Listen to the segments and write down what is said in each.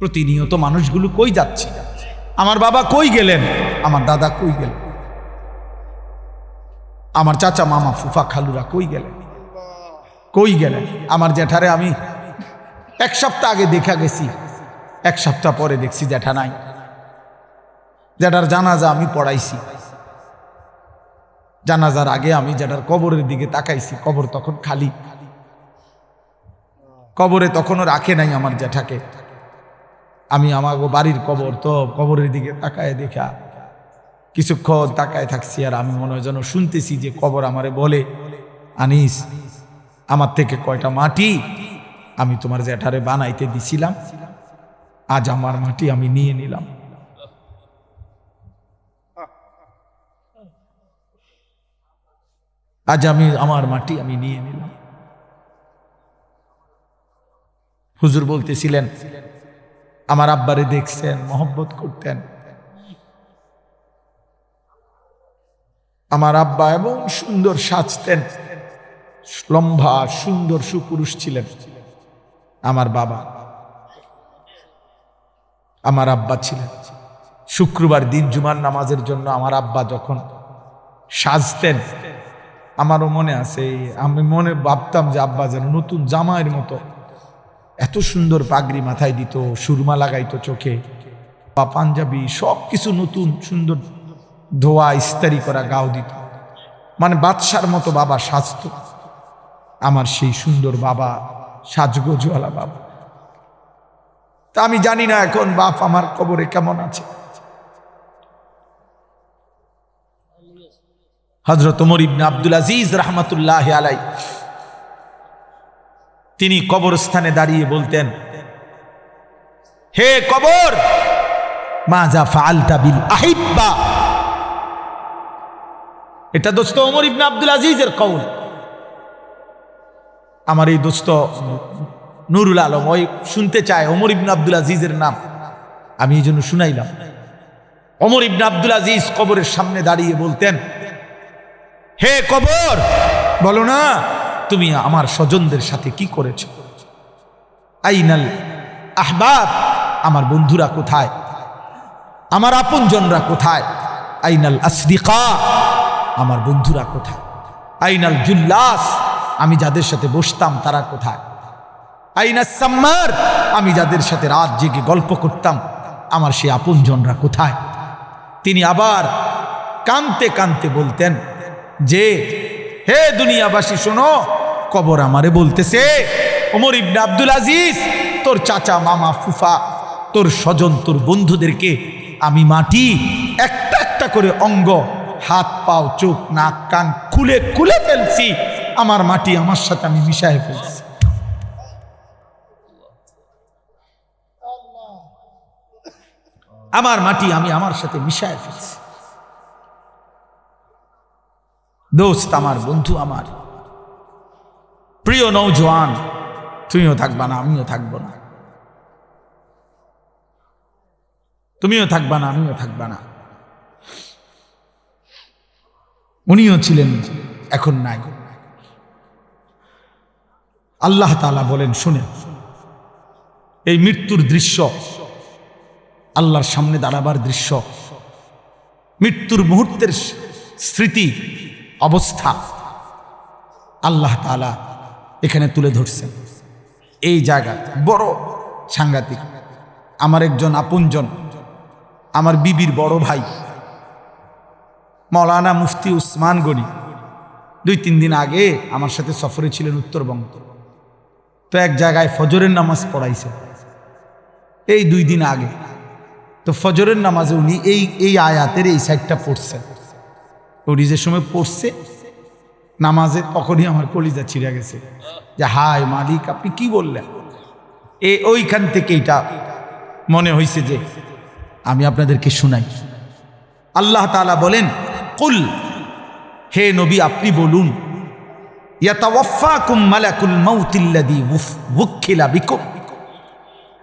প্রতিনিয়ত মানুষগুলো কই যাচ্ছে, আমার বাবা কই গেলেন, আমার দাদা কই গেলেন, আমার চাচা মামা ফুফা খালুরা কই গেলেন, কই গেলেন। আমার জ্যাঠারে আমি এক সপ্তাহ আগে দেখা গেছি, এক সপ্তাহ পরে দেখছি জ্যাঠা নাই। জ্যাঠার জানাজা আমি পড়াইছি, জানাজার আগে আমি জ্যাঠার কবরের দিকে তাকাইছি, কবর তখন খালি, কবরে তখনও রাখে নাই আমার জ্যাঠাকে। আমি আমার বাড়ির কবর, তো কবরের দিকে তাকায় দেখা কিছুক্ষণ তাকায় থাকছি, আর আমি মনে হয় যেন শুনতেছি যে কবর আমারে বলে, আনিস আমার থেকে কয়টা মাটি আমি তোমার জ্যাঠারে বানাইতে দিছিলাম, আজ আমার মাটি আমি নিয়ে নিলাম। আজ আমি আমার মাটি আমি নিয়ে নিলাম। হুজুর বলতেছিলেন আমার আব্বারে দেখছেন, মহব্বত করতেন। আমার আব্বা এবং সুন্দর সাজতেন, লম্বা সুন্দর সুপুরুষ ছিলেন। আমার বাবা, আমার আব্বা ছিলেন। শুক্রবার দিন জুমার নামাজের জন্য আমার আব্বা যখন সাজতেন, আমারও মনে আছে, আমি মনে ভাবতাম যে আব্বা যেন নতুন জামাইয়ের মতো এত সুন্দর পাগড়ি মাথায় দিত, সুরমা লাগাইতো চোখে, বা পাঞ্জাবি সব কিছু নতুন সুন্দর ধোয়া ইস্তারি করা গাও দিত, মানে বাদশার মতো বাবা সাজত। আমার সেই সুন্দর বাবা, সাজগোজওয়ালা বাবা। তা আমি জানি না এখন বাপ আমার কবরে কেমন আছে। হযরত ওমর ইবনে আব্দুল আজিজ রাহমাতুল্লাহ আলাইহি তিনি কবরস্থানে দাঁড়িয়ে বলতেন, হে কবর, মাজা ফাআলতা বিল আহিব্বা। এটা দোস্ত ওমর ইবনে আব্দুল আজিজের কওল। আমার এই দোস্ত নুরুল আলম ওই শুনতে চায় ওমর ইবনে আব্দুল আজিজের নাম, আমি এই জন্য শুনাইলাম। ওমর ইবনে আব্দুল আজিজ কবরের সামনে দাঁড়িয়ে বলতেন, হে কবর, বলো না তুমি আমার স্বজনদের সাথে কি করেছ? আইনাল আহবাব, আমার বন্ধুরা কোথায়, আমার আপনজনরা কোথায়? আইনাল আসদিকা, আমার বন্ধুরা কোথায়? আইনাল জুল্লাস, আমি যাদের সাথে বসতাম তারা কোথায়? আইনাস সাম্মার, আমি যাদের সাথে রাত জেগে গল্প করতাম আমার সেই আপনজনরা কোথায়? তিনি আবার কাঁদতে কাঁদতে বলতেন যে, হে দুনিয়াবাসী শোনো, কবর আমারে বলতেছে, ওমর ইবনে আব্দুল আজিজ, তোর চাচা মামা ফুফা, তোর স্বজন, তোর বন্ধুদেরকে আমি মাটি একটা একটা করে অঙ্গ, হাত পাও চোখ নাক কান খুলে খুলে ফেলছি, আমার মাটি আমার সাথে আমি মিশায় ফেলছি। আমার মাটি আমি আমার সাথে মিশায় ফেলছি। দোস্ত আমার, বন্ধু আমার, প্রিয় নওজোয়ান, তুমিও থাকবা না আমিও থাকবো না, তুমিও থাকবা না আমিও থাকবা না। উনিও ছিলেন, এখন নাই। আল্লাহ তাআলা বলেন, শুনেন, এই মৃত্যুর দৃশ্য, আল্লাহর সামনে দাঁড়াবার দৃশ্য, মৃত্যুর মুহূর্তের স্মৃতি অবস্থা আল্লাহ তাআলা এখানে তুলে ধরছেন। এই জায়গা বড় সাংঘাতিক। আমার একজন আপনজন, আমার বিবির বড় ভাই মাওলানা মুফতি উসমান গনি 2-3 দিন আগে আমার সাথে সফরে ছিলেন উত্তরবঙ্গ। তো এক জায়গায় ফজরের নামাজ পড়াইছে এই 2 দিন আগে। তো ফজরের নামাজে উনি এই আয়াতের এই সাইডটা পড়ছেন। উনি যে সময় পড়ছে নামাজে, তখনই আমার কলিজা ছিঁড়ে গেছে যে হায় মালিক, আপনি কি বললেন? ওইখান থেকে এটা মনে হয়েছে যে আমি আপনাদেরকে শুনাই। আল্লাহ তাআলা বলেন, কুল, হে নবী আপনি বলুন, ইয়াতাওয়াফাকুম মালাকুল মাউতিল্লাযী ওয়াক্কিলা বিকুম,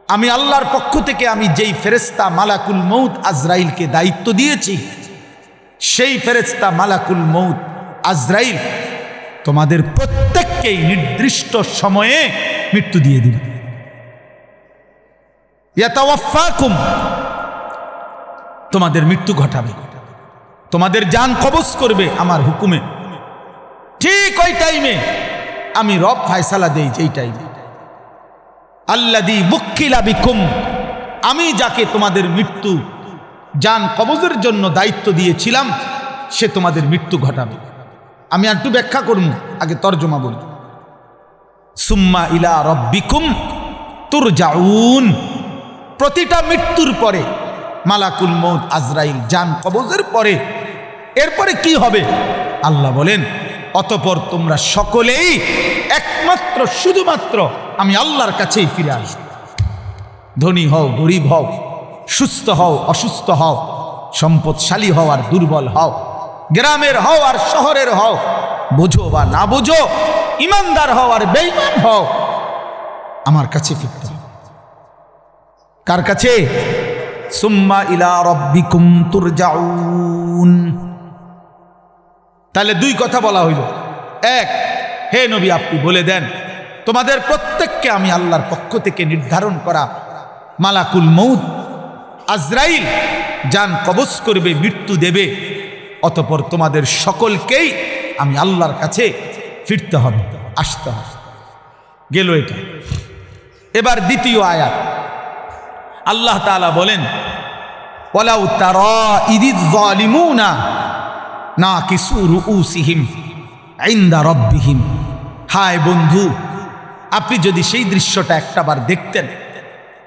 আমি আল্লাহর পক্ষ থেকে আমি যেই ফেরেশতা মালাকুল মউত আজরাইলকে দায়িত্ব দিয়েছি, সেই ফেরেশতা মালাকুল মউত আজরাইল তোমাদের প্রত্যেককেই নির্দিষ্ট সময়ে মৃত্যু দিয়ে দিবে। ইয়াতাওয়াফাকুম, তোমাদের মৃত্যু ঘটাবে, তোমাদের জান কবজ করবে আমার হুকুমে। ঠিক ওই টাইমে আমি রব ফায়সালা দেই, যেই টাইমে আল্লাযী বুক্কিলা বিকুম, আমি যাকে তোমাদের মৃত্যু জান কবজের জন্য দায়িত্ব দিয়েছিলাম সে তোমাদের মৃত্যু ঘটাবে। আমি একটু ব্যাখ্যা করব, আগে তর্জমা বলি। সুম্মা ইলা রাব্বিকুম তুরজাউন, প্রতিটা মৃত্যুর পরে মালাকুল মউত আজরাইল জান কবজের পরে এরপরে কি হবে আল্লাহ বলেন, অতঃপর তোমরা সকলেই একমাত্র শুধুমাত্র আমি আল্লাহর কাছেই ফিরে আসবে। ধনী হও গরিব হও, সুস্থ হও অসুস্থ হও, সম্পদশালী হও আর দুর্বল হও, গ্রামের হও আর শহরের হও, বোঝো বা না বোঝো, ইমানদার হও আর বেঈমান হও, আমার কাছে ফিরতে হবে। কার কাছে? সুম্মা ইলা রাব্বিকুম তুরজাউন। তাহলে দুই কথা বলা হইল। এক, হে নবী আপনি বলে দেন তোমাদের প্রত্যেককে আমি আল্লাহর পক্ষ থেকে নির্ধারণ করা মালাকুল মউত আজরাইল জান কবজ করবে, মৃত্যু দেবে, অতঃপর তোমাদের সকলকেই আমি আল্লাহর কাছে ফিরতে হবে, আসতে হবে। গেল এটা। এবার দ্বিতীয় আয়াত আল্লাহ তাআলা বলেন, ওয়ালাউ তারা ইযিয যালিমুনা নাকিসু রুউসিহিম ইনদা রাব্বিহিম। হায় বন্ধু, আপনি যদি সেই দৃশ্যটা একটাবার দেখতেন।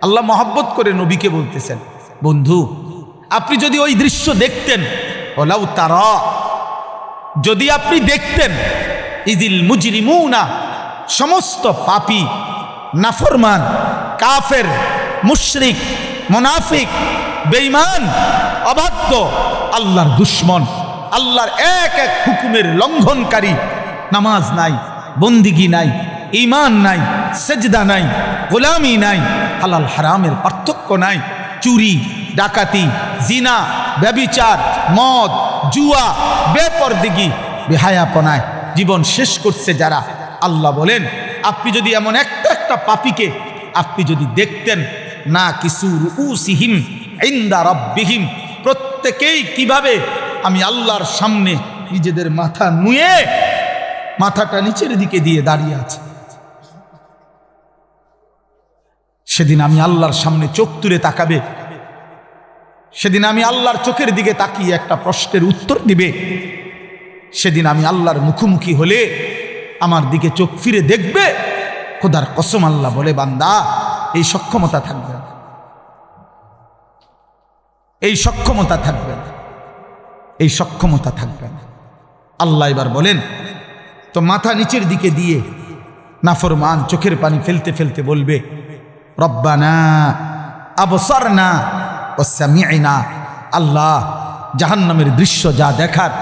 আল্লাহ মহব্বত করে নবীকে বলতেছেন, বন্ধু আপনি যদি ওই দৃশ্য দেখতেন, ওয়ালাউ তারা, যদি আপনি দেখতেন, ইযিল মুজরিমুনা, সমস্ত পাপী নাফরমান কাফের মুশরিক মুনাফিক বেঈমান অবাধ্য আল্লাহর দুশমন, আল্লাহর এক এক হুকুমের লঙ্ঘনকারী, নামাজ নাই, বন্দিগি নাই, ঈমান নাই, সেজদা নাই, গোলামি নাই, হালাল হারামের পার্থক্য নাই, চুরি ডাকাতি জিনা ব্যভিচার মদ জুয়া বেপরদিগি বেহায়াপনায় জীবন শেষ করছে যারা, আল্লাহ বলেন আপনি যদি এমন একটা একটা পাপীকে আপনি যদি দেখতেন, না কিছু রুউসিহিম ইনদা রাব্বিহিম, প্রত্যেকেই কিভাবে আমি আল্লাহর সামনে নিজেদের মাথা নুয়ে মাথাটা নিচের দিকে দিয়ে দাঁড়িয়ে আছে। সেদিন আমি আল্লাহর সামনে চোখ তুলে তাকাবে, সেদিন আমি আল্লাহর চোখের দিকে তাকিয়ে একটা প্রশ্নের উত্তর দিবে, সেদিন আমি আল্লাহর মুখোমুখি হলে আমার দিকে চোখ ফিরে দেখবে। খোদার কসম আল্লাহ বলে, বান্দা এই সক্ষমতা থাকবে না, এই সক্ষমতা থাকবে না, এই সক্ষমতা থাকবে না। আল্লাহ এবার বলেন, তো মাথা নিচের দিকে দিয়ে নাফরমান চোখের পানি ফেলতে ফেলতে বলবে, রব্বানা আবসারনা ওয়া সামি'না, আল্লাহ জাহান্নামের দৃশ্য যা দেখার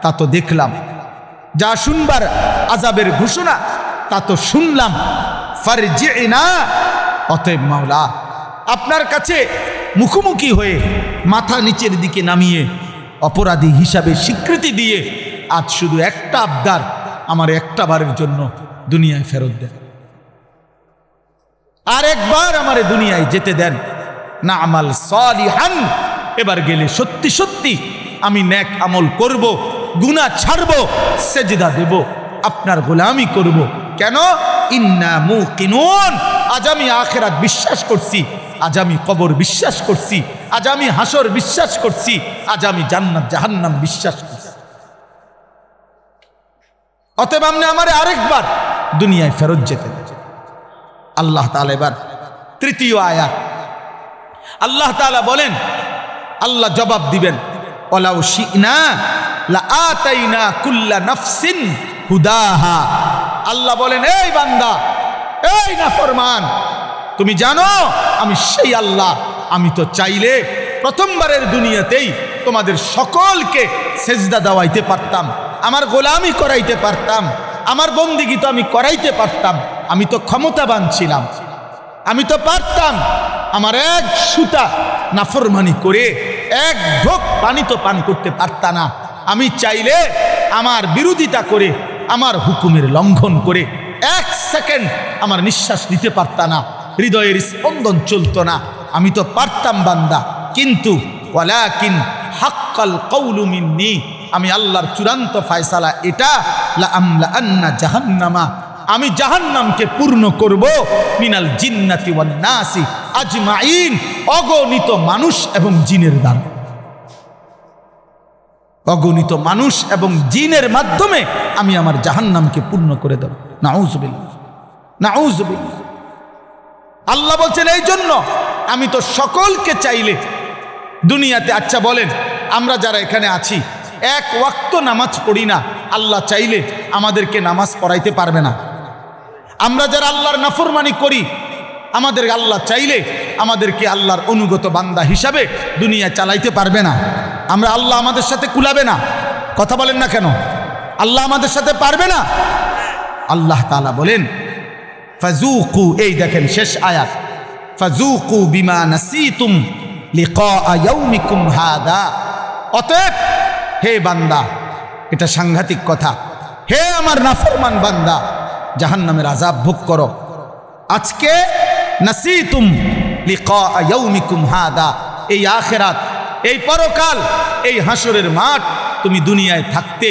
তা তো দেখলাম, যা শুনবার আযাবের ঘোষণা তা তো শুনলাম, ফারজি'না, অতএব মাওলা আপনার কাছে মুখোমুখি হয়ে মাথা নিচের দিকে নামিয়ে অপরাধী হিসাবে স্বীকৃতি দিয়ে আজ শুধু একটা আবদার, আমার একটা বারের জন্য দুনিয়ায় ফেরত দেন, আর একবার আমারে দুনিয়ায় যেতে দেন, না আমাল সালিহান, এবার গেলে সত্যি সত্যি আমি নেক আমল করব, গুনাহ ছাড়ব, সেজদা দেব, আপনার গোলামি করব। কেন? ইন্না মুকিনুন, আজ আমি আখিরাত বিশ্বাস করছি, আজ আমি কবর বিশ্বাস করছি, আজ আমি হাসর বিশ্বাস করছি, আজ আমি জান্নাত জাহান্নাম বিশ্বাস করছি। অতএব আপনি আমারে আরেকবার দুনিয়ায় ফেরত যেতে দেন। আল্লাহ তাআলা এবার তৃতীয় আয়াত আল্লাহ তাআলা বলেন, আল্লাহ জবাব দিবেন, ওয়ালাউ শি'না লাআতাইনা কুল্লা নাফসিন হুদাহা। আল্লাহ বলেন, এই বান্দা, এই নাফরমান, তুমি জানো আমি সেই আল্লাহ, আমি তো চাইলে প্রথমবারের দুনিয়াতেই তোমাদের সকলকে সেজদা দেওয়াইতে পারতাম, আমার গোলামি করাইতে পারতাম, আমার বন্দিগি তো আমি করাইতে পারতাম, আমি তো ক্ষমতাবান ছিলাম, আমি তো পারতাম আমার এক সুতা নাফরমানি করে এক ঢোক পানি তো পান করতে পারতা না, আমি চাইলে আমার বিরোধিতা করে আমার হুকুমের লঙ্ঘন করে এক সেকেন্ড আমার নিঃশ্বাস নিতে পারতা না, হৃদয়ের স্পন্দন চলতো না, আমি তো পারতাম বান্দা, কিন্তু ওয়ালাকিন হাক্কাল কওলু মিন্নি, আমি আল্লাহর চূড়ান্ত ফয়সালা এটা, লা আমলা আন্না জাহান্নামা, আমি জাহান্নামকে পূর্ণ করব মিনাল জিন্নাতি ওয়ান নাসি আজমাইন, অগণিত মানুষ এবং জিনের দ্বারা। অগণিত মানুষ এবং জিনের মাধ্যমে আমি আমার জাহান্নামকে পূর্ণ করে দেব। নাউযুবিল্লাহ, নাউযুবিল্লাহ। আল্লাহ বলছেন এই জন্য আমি তো সকলকে চাইলে দুনিয়াতে, আচ্ছা বলেন আমরা যারা এখানে আছি এক ওয়াক্ত নামাজ পড়ি না, আল্লাহ চাইলে আমাদেরকে নামাজ পড়াইতে পারবে না? আমরা যারা আল্লাহর নাফরমানি করি, আমাদের আল্লাহ চাইলে আমাদেরকে আল্লাহর অনুগত বান্দা হিসাবে দুনিয়া চালাইতে পারবে না? আমরা আল্লাহ আমাদের সাথে কুলাবে না? কথা বলেন না কেন? আল্লাহ আমাদের সাথে পারবে না? আল্লাহ তাআলা বলেন ফাযুকু, এই দেখেন শেষ আয়াত, ফাযুকু বিমা নাসিতুম লিকা ইয়াউমিকুম হাদা। অতএব হে বান্দা, এটা সাংঘাতিক কথা, হে আমার নাফরমান বান্দা, জাহান্নামের আযাব ভোগ করো। আজকে নাসিতুম লিকা ইয়াউমিকুম হাদা, এই আখিরাত, এই পরকাল, এই হাসরের মাঠ তুমি দুনিয়ায় থাকতে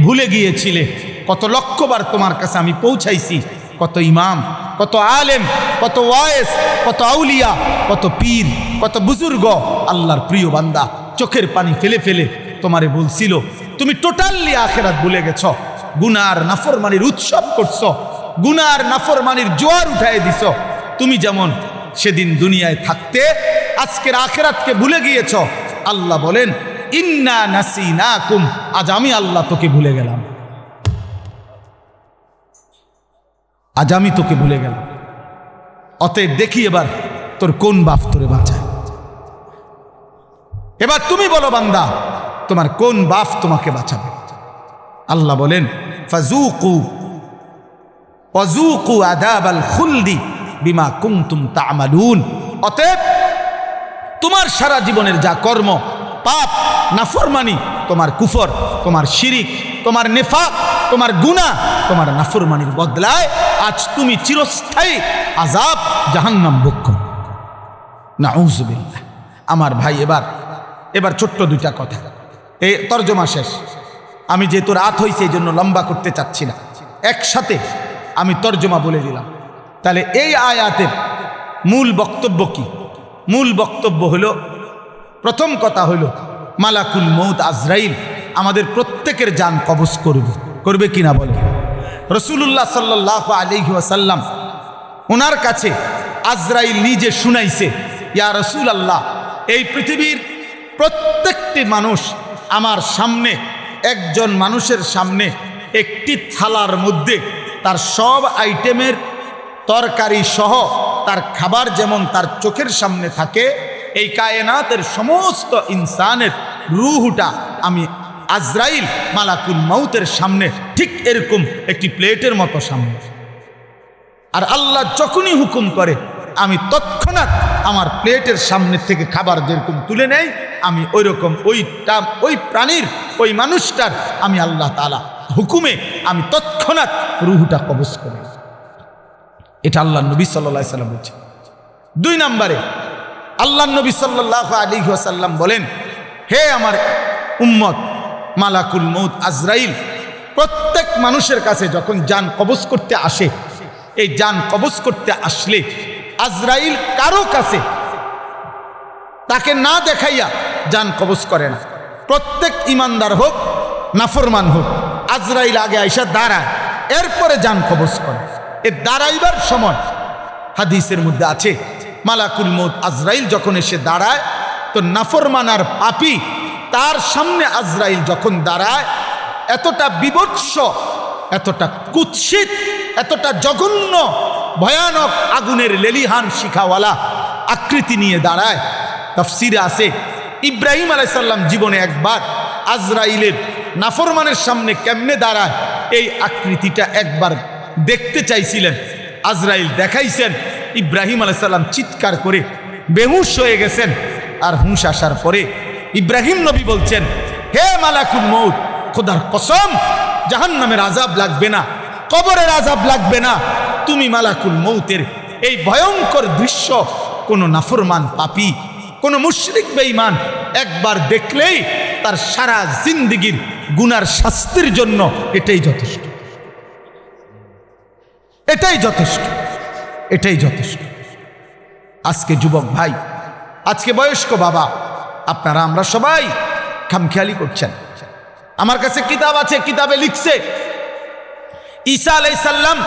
ভুলে গিয়েছিলে। কত লক্ষবার তোমার কাছে আমি পৌঁছাইছি, কত ইমাম, কত আলেম, কত ওয়াইস, কত আউলিয়া, কত পীর, কত বুজুর্গ, আল্লাহর প্রিয় বান্দা চোখের পানি ফেলে ফেলে তোমারে বলছিল তুমি টোটালি আখিরাত ভুলে গেছ, গুনার নাফরমানির উৎসব করছো, গুনার নাফরমানির জোয়ার উঠায় দিছ। তুমি যেমন সেদিন দুনিয়ায় থাকতে আজকের আখিরাতকে ভুলে গিয়েছ। আল্লাহ বলেন ইন্না নাসিনাকুম, আজ আমি আল্লাহ তোকে ভুলে গেলাম, আজ আমি তোকে ভুলে গেলাম। অতএব দেখি এবার তোর কোন বাপ তোরে বাঁচায়। এবার তুমি বলো বান্দা, তোমার কোন বাপ তোমাকে বাঁচাবে? আল্লাহ বলেন ফাযুকু ওয়াযুকু আযাবাল খুলদি বিমা কুনতুম তা'মালুন। অতএব তোমার সারা জীবনের যা কর্ম, পাপ, নাফরমানি, তোমার কুফর, তোমার শিরিক, তোমার নেফাক, তোমার গুনাহ, তোমার নাফরমানির বদলায় আজ তুমি চিরস্থায়ী আযাব জাহান্নাম ভোগ করো। নাউযুবিল্লাহ। আমার ভাই, এবার ছোট্ট দুইটা কথা, এই তরজমা শেষ। আমি যেহেতু রাত হয়েছে এই জন্য লম্বা করতে চাচ্ছি না, একসাথে আমি তরজমা বলে দিলাম। তাহলে এই আয়াতের মূল বক্তব্য কি? মূল বক্তব্য হলো, প্রথম কথা হলো মালাকুল মউত আজরাইল আমাদের প্রত্যেকের জান কবজ করবে কিনা বলে। রাসূলুল্লাহ সাল্লাল্লাহু আলাইহি ওয়াসাল্লাম ওনার কাছে আজরাইল নিজে শুনাইছে, ইয়া রাসূলুল্লাহ, এই পৃথিবীর প্রত্যেকটি মানুষ আমার সামনে, একজন মানুষের সামনে একটি থালার মধ্যে তার সব আইটেমের তরকারি সহ তার খাবার যেমন তার চোখের সামনে থাকে, এই কায়নাতের সমস্ত ইনসানের রূহটা আমি আজরাইল মালাকুল মউতের সামনে ঠিক এরকম একটি প্লেটের মতো সামনে। আর আল্লাহ যখনই হুকুম করে আমি তৎক্ষণাৎ আমার প্লেটের সামনে থেকে খাবার যেরকম তুলে নেই, আমি ওইরকম ওই প্রাণীর, ওই মানুষটার আমি আল্লাহ তাআলা হুকুমে আমি তৎক্ষণাৎ রূহটা কবজ করি। এটা আল্লাহ নবী সাল্লাল্লাহু আলাইহি ওয়াসাল্লাম বলছেন। 2 নম্বরে আল্লাহ নবী সাল্লাল্লাহু আলাইহি ওয়াসাল্লাম বলেন, হে আমার উম্মত, মালাকুল মউত আজরাইল প্রত্যেক মানুষের কাছে যখন জান কবজ করতে আসে, এই জান কবজ করতে আসলে আজরাইল কারো কাছে তাকে না দেখাইয়া জান কবজ করে না। প্রত্যেক ইমানদার হোক নাফরমান হোক, আজরাইল আগে আইসা দাঁড়ায়, এরপরে জান কবজ করে। এ দাঁড়াইবার সময় হাদিসের মধ্যে আছে, মালাকুল মউত আজরাইল যখন এসে দাঁড়ায়, তো নাফরমান আর পাপী তার সামনে আজরাইল যখন দাঁড়ায়, এতটা বিভৎস, এতটা কুৎসিত, এতটা জঘন্য, ভয়ানক আগুনের লেলিহান শিখাওয়ালা আকৃতি নিয়ে দাঁড়ায়। তাফসিরে আছে ইব্রাহিম আলাইহিস সালাম জীবনে একবার আজরাইলের নাফরমানের সামনে কেমনে দাঁড়ায় এই আকৃতিটা একবার দেখতে চাইছিলেন। আজরাইল দেখাইছেন, ইব্রাহিম আলাইহিস সালাম চিৎকার করে বেহুশ হয়ে গেছেন। আর হুঁশ আসার পরে ইব্রাহিম নবী বলছেন, হে মালাকুল মউত, খোদার কসম, জাহান্নামের আযাব লাগবে না, কবরের আযাব লাগবে না, তুমি মালাকুল মউতের এই ভয়ঙ্কর দৃশ্য কোন নাফরমান পাপী, কোন মুশরিক বেঈমান একবার দেখলেই তার সারা জিন্দেগীর গুনার শাস্তির জন্য এটাই যথেষ্ট, এটাই যথেষ্ট, এটাই যথেষ্ট। আজকে যুবক ভাই, আজকে বয়স্ক বাবা, আপনারা আমরা সবাই খামখেয়ালি করছেন। আমার কাছে কিতাব আছে, কিতাবে লিখছে ঈসা আলাইহিস সালাম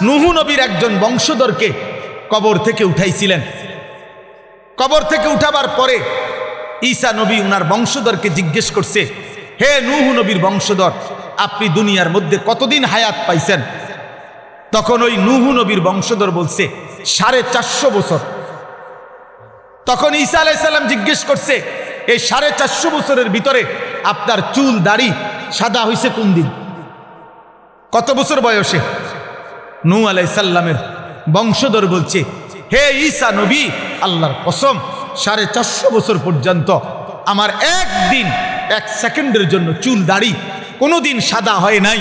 নূহ নবীর একজন বংশধরকে কবর থেকে উঠাইছিলেন। কবর থেকে উঠাবার পরে ঈসা নবী উনার বংশধরকে জিজ্ঞেস করছে, হে নূহ নবীর বংশধর, আপনি দুনিয়ার মধ্যে কতদিন হায়াত পাইছেন? তখন ওই নূহ নবীর বংশধর বলছে 450 বছর। তখন ঈসা আলাইহিস সালাম জিজ্ঞেস করছে, এই 450 বছরের ভিতরে আপনার চুল দাড়ি সাদা হইছে কোন দিন, কত বছর বয়সে? নূহ আলাইহিস সালামের বংশধর বলছে, হে ঈসা নবী, আল্লাহর কসম 450 বছর পর্যন্ত আমার একদিন 1 সেকেন্ডের জন্য চুল দাড়ি কোনোদিন সাদা হয় নাই।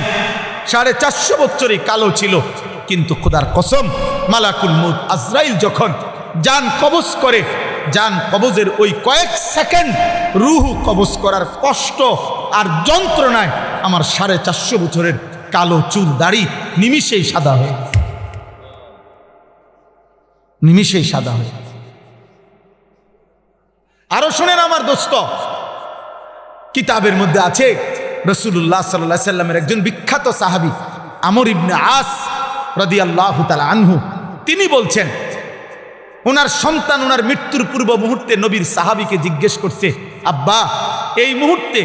450 বছরই কালো ছিল। কিন্তু খোদার কসম, মালাকুল মউত আজরাইল যখন জান কবজ করে, জান কবজের ওই কয়েক সেকেন্ড রূহ কবজ করার কষ্ট আর যন্ত্রণায় আমার 450 বছরের কালো চুল দাড়ি নিমিষেই সাদা হয়ে গেছে, নিমিষেই সাদা হয়ে গেছে। আরো শুনেন আমার দোস্ত, কিতাবের মধ্যে আছে রাসূলুল্লাহ সাল্লাল্লাহু আলাইহি সাল্লামের একজন বিখ্যাত সাহাবী আমর ইবনে আস রাদিয়াল্লাহু তাআলা আনহু, তিনি বলছেন ওনার সন্তান ওনার মৃত্যুর পূর্ব মুহূর্তে নবীর সাহাবীকে জিজ্ঞেস করছে, আব্বা, এই মুহূর্তে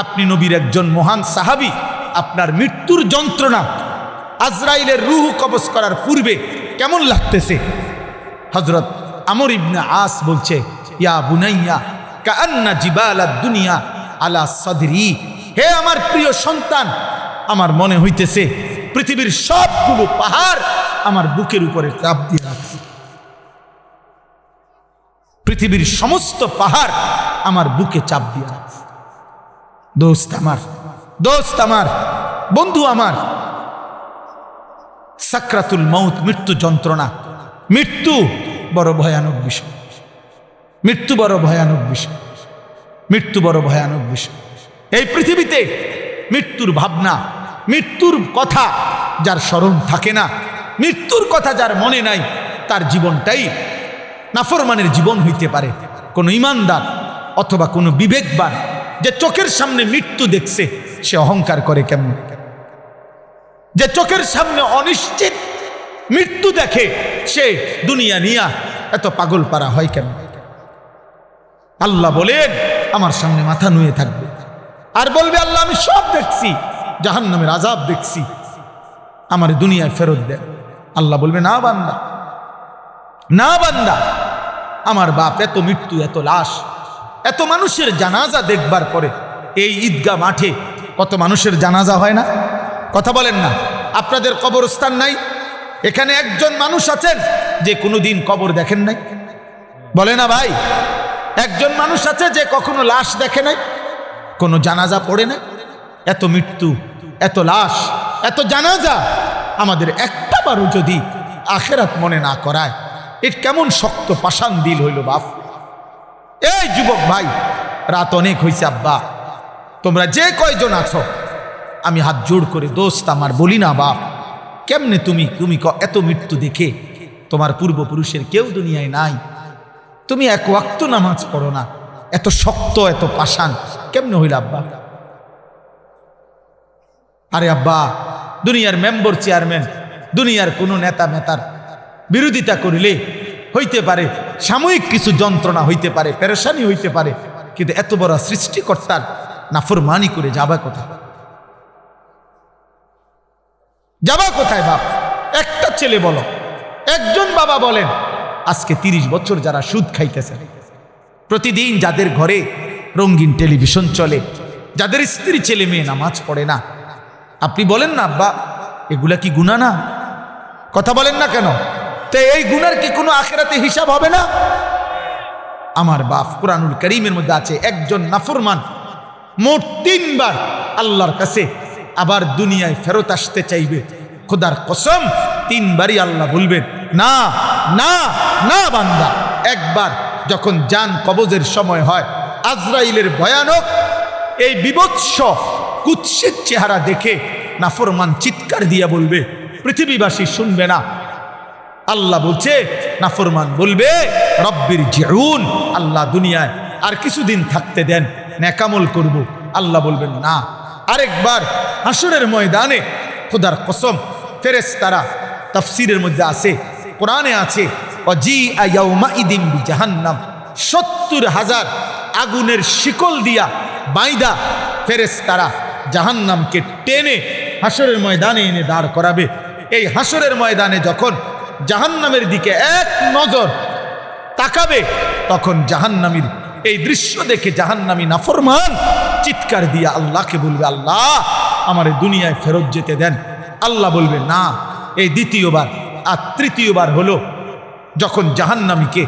আপনি নবীর একজন মহান সাহাবী, আপনার মৃত্যুর যন্ত্রণা আজরাইলের রূহ কবজ করার পূর্বে কেমন লাগতেছে? হযরত আমর ইবনে আস বলছে, ইয়া বুনাইয়া কাআন্না জিবালাদ দুনিয়া আলা সাদরি, হে আমার প্রিয় সন্তান, আমার মনে হইতেছে পৃথিবীর সবগুলো পাহাড় আমার বুকের উপরে চাপ দিয়ে রাখছে, পৃথিবীর সমস্ত পাহাড় আমার বুকে চাপ দিয়ে রাখছে। দোস্ত আমার, দোস্ত আমার, বন্ধু আমার, সাকরাতুল মউত, মৃত্যু যন্ত্রণা, মৃত্যু বড় ভয়ানক বিষয়, মৃত্যু বড় ভয়ানক বিষয়, মৃত্যু বড় ভয়ানক বিষয়। এই পৃথিবীতে মৃত্যুর ভাবনা, মৃত্যুর কথা যার স্মরণ থাকে না, মৃত্যুর কথা যার মনে নাই, তার জীবনটাই নাফরমানের জীবন হইতে পারে। কোনো ইমানদার অথবা কোনো বিবেকবান যে চোখের সামনে মৃত্যু দেখছে, সে অহংকার করে কেমন? যে চোখের সামনে অনিশ্চিত মৃত্যু দেখে, সে দুনিয়া নিয়া এত পাগল পারা হয় কেন? আল্লাহ বলেন আমার সামনে মাথা নুয়ে থাকবে আর বলবে, আল্লাহ আমি সব দেখছি, জাহান্নামের আযাব দেখছি, আমার দুনিয়ায় ফেরত দেন। আল্লাহ বলবে, না বান্দা, না বান্দা, আমার বাপ এত মৃত্যু, এত লাশ, এত মানুষের জানাজা দেখবার পরে এই ঈদগাহ মাঠে কত মানুষের জানাজা হয় না? কথা বলেন না? আপনাদের কবরস্থান নাই? এখানে একজন মানুষ আছেন যে কোনোদিন কবর দেখেন নাই? বলে না ভাই? একজন মানুষ আছে যে কখনো লাশ দেখে নাই, কোনো জানাজা পড়ে নাই? এত মৃত্যু, এত লাশ, এত জানাজা, আমাদের একটা বারও যদি আখেরাত মনে না করায়, এর কেমন শক্ত পাষাণ দিল হইল বাপ। এই যুবক ভাই, রাত অনেক হয়েছে আব্বা, তোমরা যে কয়জন আছো আমি হাত জোড় করে দোস্ত আমার বলি না বাপ, কেমনে তুমি এত মৃত্যু দেখে, তোমার পূর্বপুরুষের কেউ দুনিয়ায় নাই, তুমি এক ওয়াক্ত নামাজ পড়ো না, এত শক্ত, এত পাষাণ কেমনে হইল আব্বা? আরে আব্বা, দুনিয়ার মেম্বার, চেয়ারম্যান, দুনিয়ার কোনো নেতা মেতার বিরোধিতা করিলে হইতে পারে সাময়িক কিছু যন্ত্রণা হইতে পারে, পেরেশানি হইতে পারে, কিন্তু এত বড় সৃষ্টিকর্তার নাফরমানি করে যাবা কোথায়? যাবা কোথায় বাপ? একটা ছেলে বলো, একজন বাবা বলেন, আজকে 30 বছর যারা সুদ খাইতেছে, প্রতিদিন যাদের ঘরে রঙিন টেলিভিশন চলে, যাদের স্ত্রী ছেলে মেয়ে নামাজ পড়ে না, আপনি বলেন না আব্বা এগুলা কি গুনাহ না? কথা বলেন না কেন? তো এই গুনার কি কোনো আখিরাতে হিসাব হবে না? আমার বাপ, কুরআনুল কারীমের মধ্যে আছে একজন নাফরমান মোট 3 বার আল্লাহর কাছে আবার দুনিয়ায় ফেরত আসতে চাইবে। খোদার কসম 3 বারই আল্লাহ বলবেন, না না না বান্দা, একবার যখন জান কবজের সময় হয়, আজরাইলের ভয়ানক এই বিভৎস কুৎসিত চেহারা দেখে নাফরমান চিৎকার দিয়া বলবে, পৃথিবীবাসী শুনবে না। আল্লাহ বলছে, নাফরমান বলবে রব্বির জিউন, আল্লাহ দুনিয়ায় আর কিছুদিন থাকতে দেন, নেকামল করব। আল্লাহ বলবেন না। আরেকবার হাসরের ময়দানে খোদার কসম ফেরেশতারা, তাফসীরের মধ্যে আছে, কোরআনে আছে, ওয়াজিআ ইয়াউমাইদিন বিজাহান্নাম, ৭০,০০০ আগুনের শিকল দিয়া বাইদা ফেরেশতারা জাহান্নামকে টেনে হাসরের ময়দানে এনে দাঁড় করাবে। এই হাসরের ময়দানে যখন জাহান্নামের দিকে এক নজর তাকাবে, তখন জাহান্নামীর এই দৃশ্য দেখে জাহান্নামী নাফরমান চিৎকার দিয়া আল্লাহকে বলবে, আল্লাহ আমারে দুনিয়ায় ফেরত যেতে দেন। আল্লাহ বলবে না। এই দ্বিতীয়বার আর তৃতীয়বার হলো যখন জাহান্নামীকে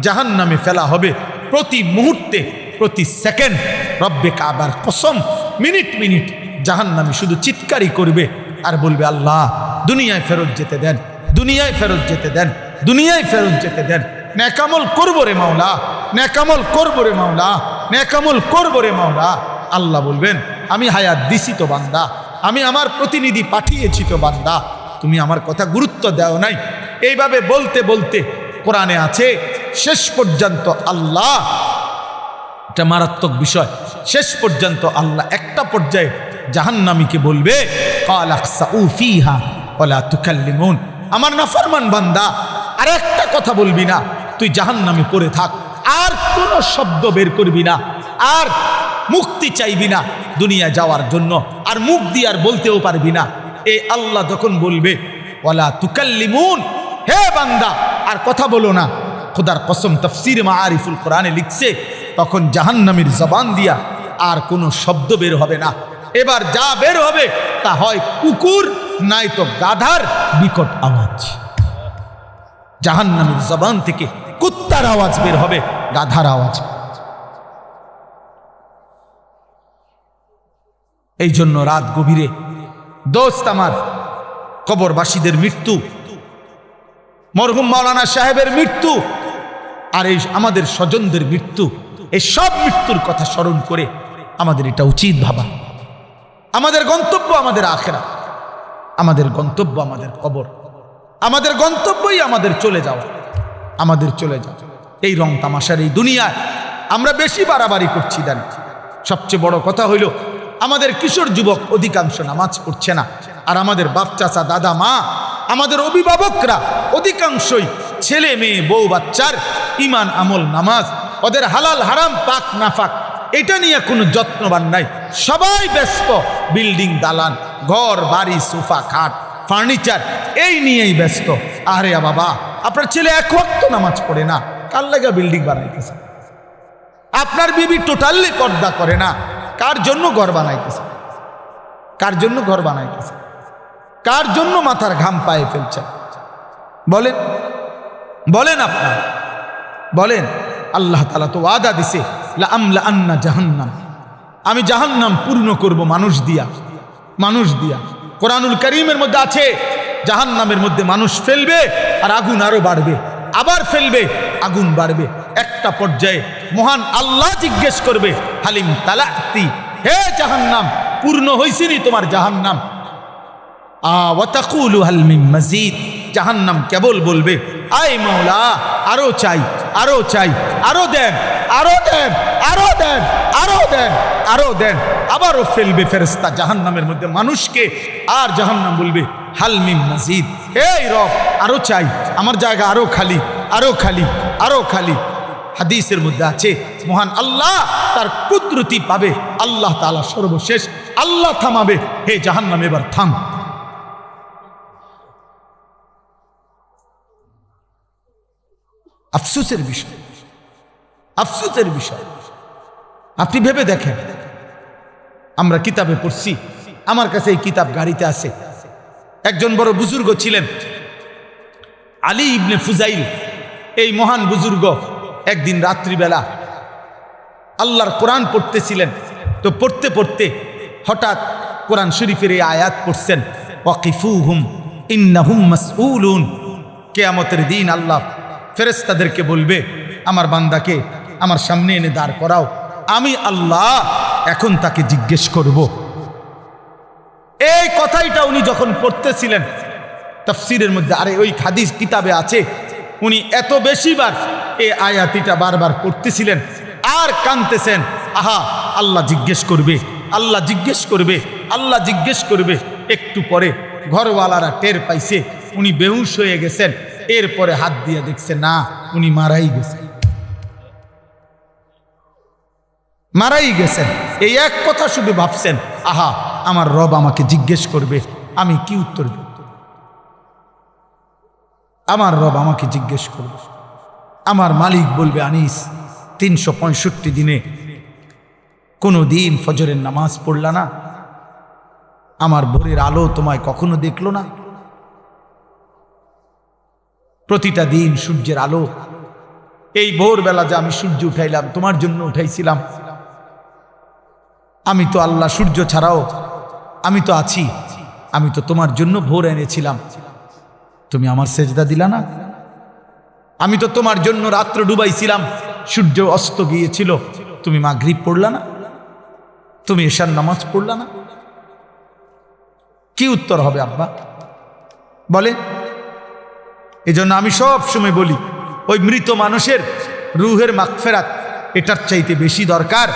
জাহান্নামে ফেলা হবে, প্রতি মুহূর্তে প্রতি সেকেন্ড রব্বে কাবার কসম মিনিট মিনিট জাহান্নামী শুধু চিৎকারই করবে আর বলবে, আল্লাহ দুনিয়ায় ফেরত যেতে দেন, দুনিয়ায় ফেরত যেতে দেন, দুনিয়ায় ফেরত যেতে দেন। নেকামল করবো রে মাওলা, নেকামল করবো রে মাওলা, নেকামল করবো রে মাওলা। আল্লাহ বলবেন, আমি হায়াত দিছি তো বান্দা, আমি আমার প্রতিনিধি পাঠিয়েছি তো বান্দা, তুমি আমার কথা গুরুত্ব দাও নাই। এইভাবে বলতে বলতে কোরআনে আছে শেষ পর্যন্ত আল্লাহ, এটা মারাত্মক বিষয়, শেষ পর্যন্ত আল্লাহ একটা পর্যায়ে জাহান্নামীকে বলবে, ক্বাল আখসাউ ফীহা ওয়ালা তুকাল্লিমুন, আমার নাফরমান বান্দা আর একটা কথা বলবি না, তুই জাহান্নামে পড়ে থাক, আর কোনো শব্দ বের করবি না, আর মুক্তি চাইবি না দুনিয়া যাওয়ার জন্য, আর মুখ দিয়ে আর বলতেও পারবি না। এই আল্লাহ তখন বলবে, ওয়ালা তুকাল্লিমুন, হে বান্দা আর কথা বলো না। খোদার কসম তাফসীর মাআরিফুল কোরআনে লিখছে, তখন জাহান্নামীর জবান দিয়া আর কোনো শব্দ বের হবে না। এবার যা বের হবে তা হয় কুকুর নাই তো গাধার বিকট আওয়াজ। জাহান্নামীর জবান থেকে কুত্তার আওয়াজ বের হবে, গাধার আওয়াজ। এই জন্য রাত গভীরে দোস্ত আমার, কবরবাসীদের মৃত্যু, মরহুম মাওলানা সাহেবের মৃত্যু, আর এই আমাদের স্বজনদের মৃত্যু, এই সব মৃত্যুর কথা স্মরণ করে আমাদের এটা উচিত ভাবা। আমাদের গন্তব্য আমাদের আখিরাত, আমাদের গন্তব্য আমাদের কবর, আমাদের গন্তব্যই আমাদের চলে যাওয়া, আমাদের চলে যাওয়া। এই রং তামাশার এই দুনিয়ায় আমরা বেশি বাড়াবাড়ি করছি। দেন সবচেয়ে বড় কথা হইল, আমাদের কিশোর যুবক অধিকাংশ নামাজ পড়ছে না, আর আমাদের বাপ চাচা দাদা মা, আমাদের অভিভাবকরা অধিকাংশই ছেলে মেয়ে বউ বাচ্চার ইমান আমল নামাজ, ওদের হালাল হারাম পাক নাফাক এটা নিয়ে কোনো যত্নবান নাই। সবাই ব্যস্ত বিল্ডিং দালান, ঘর বাড়ি, সোফা খাট ফার্নিচার, এই নিয়েই ব্যস্ত। আরে বাবা, আপনার ছেলে এক ওয়াক্ত নামাজ পড়ে না, কার লাগা বিল্ডিং বানাইতেছে? আপনার বিবি টোটালি পর্দা করে না, কার জন্য ঘর বানাইতেছে? কার জন্য ঘর বানাইতেছে? কার জন্য মাথার ঘাম পায়ে ফেলছে? বলেন বলেন, আপনার বলেন। আল্লাহ তাআলা তো ওয়াদা দিছে, লা আমলা আন্না জাহান্নাম, আমি জাহান্নাম পূর্ণ করব মানুষ দিয়া, মানুষ দিয়া। কোরআনুল কারীমের মধ্যে আছে, জাহান্নামের মধ্যে মানুষ ফেলবে আর আগুন আরো বাড়বে, আবার ফেলবে আগুন বাড়বে। একটা পর্যায়ে মহান আল্লাহ জিজ্ঞেস করবে, হালিম তালাতি, হে জাহান্নাম পূর্ণ হইছিনি তোমার জাহান্নাম? ওয়া তাকুলু হাল মিন মাজিদ, জাহান্নাম কেবল বলবে, আয় মাওলা আরো চাই, আরো চাই, আরো দেন, আরো দেন, আরো দেন, আরো দেন, আরো দেন। আবারও ফেলবে ফেরেশতা জাহান্নামের মধ্যে মানুষকে, আর জাহান্নাম বলবে, হাল মিন মাজিদ, এই রব আরো চাই, আমার জায়গা আরো খালি, আরো খালি, আরো খালি। হাদিসের মধ্যে আছে, মহান আল্লাহ তার কুদরতি পাবে, আল্লাহ তাআলা সর্বশেষ আল্লাহ থামাবে, হে জাহান্নাম এবার থাম। আফসোসের বিষয়, আফসোসের বিষয়। আপনি ভেবে দেখেন, আমরা কিতাবে পড়ছি, আমার কাছে এই কিতাব গাড়িতে আছে। একজন বড় বুজুর্গ ছিলেন, আলী ইবনে ফুজাইল। এই মহান বুজুর্গ একদিন রাত্রিবেলা আল্লাহর কোরআন পড়তেছিলেন, তো পড়তে পড়তে হঠাৎ কোরআন শরীফের এই আয়াত পড়ছেন, ওয়াকিফুহুম ইন্নাহুম মাসউলুন। কিয়ামতের দিন আল্লাহ ফেরেশতাদেরকে বলবে আমার বান্দাকে আমার সামনে এনে দাঁড় করাও, আমি আল্লাহ এখন তাকে জিজ্ঞেস করব। এই কথাইটা উনি যখন পড়তেছিলেন তাফসীরের মধ্যে, আরে ওই হাদিস কিতাবে আছে, উনি এত বেশিবার এই আয়াতিটা বারবার পড়তেছিলেন আর কাঁদতেছেন, আহা আল্লাহ জিজ্ঞেস করবে, আল্লাহ জিজ্ঞেস করবে, আল্লাহ জিজ্ঞেস করবে। একটু পরে ঘরওয়ালারা টের পাইছে উনি বেহুশ হয়ে গেছেন। এরপরে হাত দিয়ে দেখছে না, উনি মারাই গেছেন, মারাই গেছেন। এই এক কথা শুধু ভাবছেন, আহা আমার রব আমাকে জিজ্ঞেস করবে, আমি কি উত্তর দেব? আমার রব আমাকে জিজ্ঞেস করবে, আমার মালিক বলবে আনিস 365 দিনে কোনো দিন ফজরের নামাজ পড়লা না? আমার ভোরের আলো তোমায় কখনো দেখলো না? প্রতিটা দিন সূর্যের আলো, এই ভোরবেলা যে আমি সূর্য উঠাইলাম তোমার জন্য উঠাইছিলাম। আমি তো আল্লাহ, সূর্য ছাড়াও আমি তো আছি, আমি তো তোমার জন্য ভোর এনেছিলাম, তুমি আমার সেজদা দিলা না? আমি তো তোমার জন্য রাত্র ডুবাইছিলাম, সূর্য অস্ত গিয়েছিল, তুমি মাগরিব পড়লা না? তুমি এশার নামাজ পড়লা না? কি উত্তর হবে আব্বা বলে? এজন্য আমি সব সময় বলি, ওই মৃত মানুষের রুহের মাগফিরাত এটার চাইতে বেশি দরকার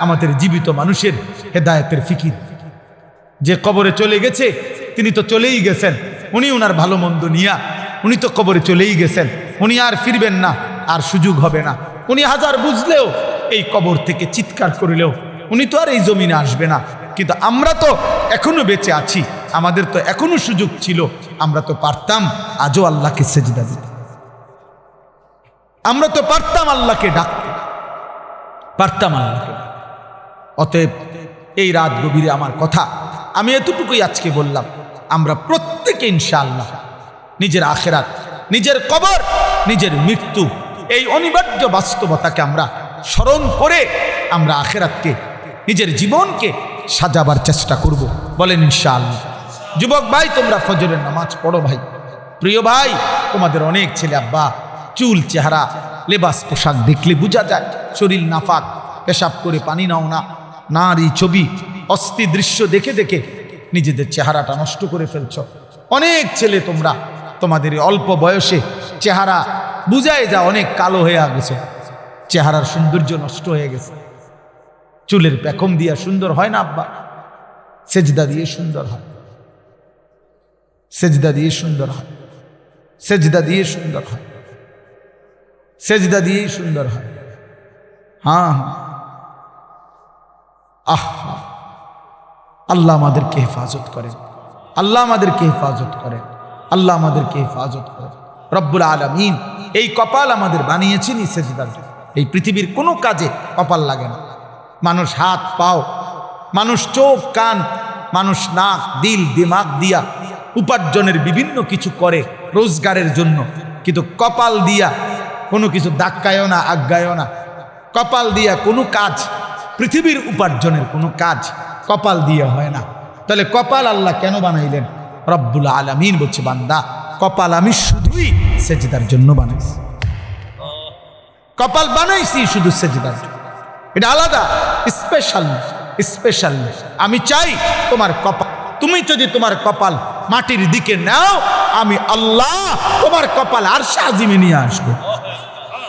আমাদের জীবিত মানুষের হেদায়েতের ফিকির। যে কবরে চলে গেছে তিনি তো চলেই গেছেন, উনি ওনার ভালো মন্দ নিয়া উনি তো কবরে চলেই গেছেন, উনি আর ফিরবেন না, আর সুযোগ হবে না। উনি হাজার বুঝলেও, এই কবর থেকে চিৎকার করিলেও উনি তো আর এই জমিনে আসবে না। কিন্তু আমরা তো এখনো বেঁচে আছি, আমাদের তো এখনো সুযোগ ছিল, আমরা তো পারতাম আজও আল্লাহকে সেজদা দিতে, আমরা তো পারতাম আল্লাহকে ডাকতে, পারতাম আল্লাহকে। অতএব এই রাত গভীরে আমার কথা আমি এতটুকুই আজকে বললাম, আমরা প্রত্যেকে ইনশাআল্লাহ নিজের আখিরাত, নিজের কবর, নিজের মৃত্যু, এই অনিবার্য বাস্তবতাকে আমরা স্মরণ করে আমরা আখিরাতকে, নিজের জীবনকে সাজাবার চেষ্টা করব, বলেন ইনশাআল্লাহ। যুবক ভাই তোমরা ফজরের নামাজ পড়ো ভাই। প্রিয় ভাই তোমাদের অনেক ছেলে আব্বা চুল, চেহারা, লেবাস, পোশাক দেখলে বোঝা যায় শরীর নাফাক, পেশাব করে পানি নাও না, নারী ছবি, অস্থি দৃশ্য দেখে দেখে নিজেদের চেহারাটা নষ্ট করে ফেলছ। অনেক ছেলে তোমরা তোমাদের অল্প বয়সে চেহারা বুঝায় যা অনেক কালো হয়ে গেছে, চেহারার সৌন্দর্য নষ্ট হয়ে গেছে। চুলের পেখম দিয়া সুন্দর হয় না আব্বা, সেজদা দিয়ে সুন্দর হয়, সেজদা দিয়ে সুন্দর হয়, সেজদা দিয়ে সুন্দর হয়, সেজদা দিয়েই সুন্দর হয়। হ্যাঁ হ্যাঁ, আহ আল্লাহ আমাদেরকে হেফাজত করেন, আল্লাহ আমাদেরকে হেফাজত করেন, আল্লাহ আমাদেরকে হেফাজত করেন। রব্বুল আলামিন এই কপাল আমাদের বানিয়েছেন সেজদার জন্য। এই পৃথিবীর কোনো কাজে কপাল লাগে না। মানুষ হাত পাও, মানুষ চোখ কান, মানুষ নাক দিল দিমাগ দিয়া উপার্জনের বিভিন্ন কিছু করে রোজগারের জন্য, কিন্তু কপাল দিয়া কোনো কিছু দাক্কায়ও না, আজ্ঞায়ও না। কপাল দিয়া কোনো কাজ, পৃথিবীর উপার্জনের কোনো কাজ কপাল দিয়ে হয় না। তাহলে কপাল আল্লাহ কেন বানাইলেন? রব্বুল আলামিন বলছে, বান্দা কপাল আমি শুধুই সেজদার জন্য বানাইছি, কপাল বানাইছি শুধু সেজদার জন্য। এটা আলাদা, স্পেশাল, স্পেশাল। আমি চাই তোমার কপাল, তুমি যদি তোমার কপাল মাটির দিকে নাও, আমি আল্লাহ তোমার কপাল আরশে আজিমে নিয়ে আসবো।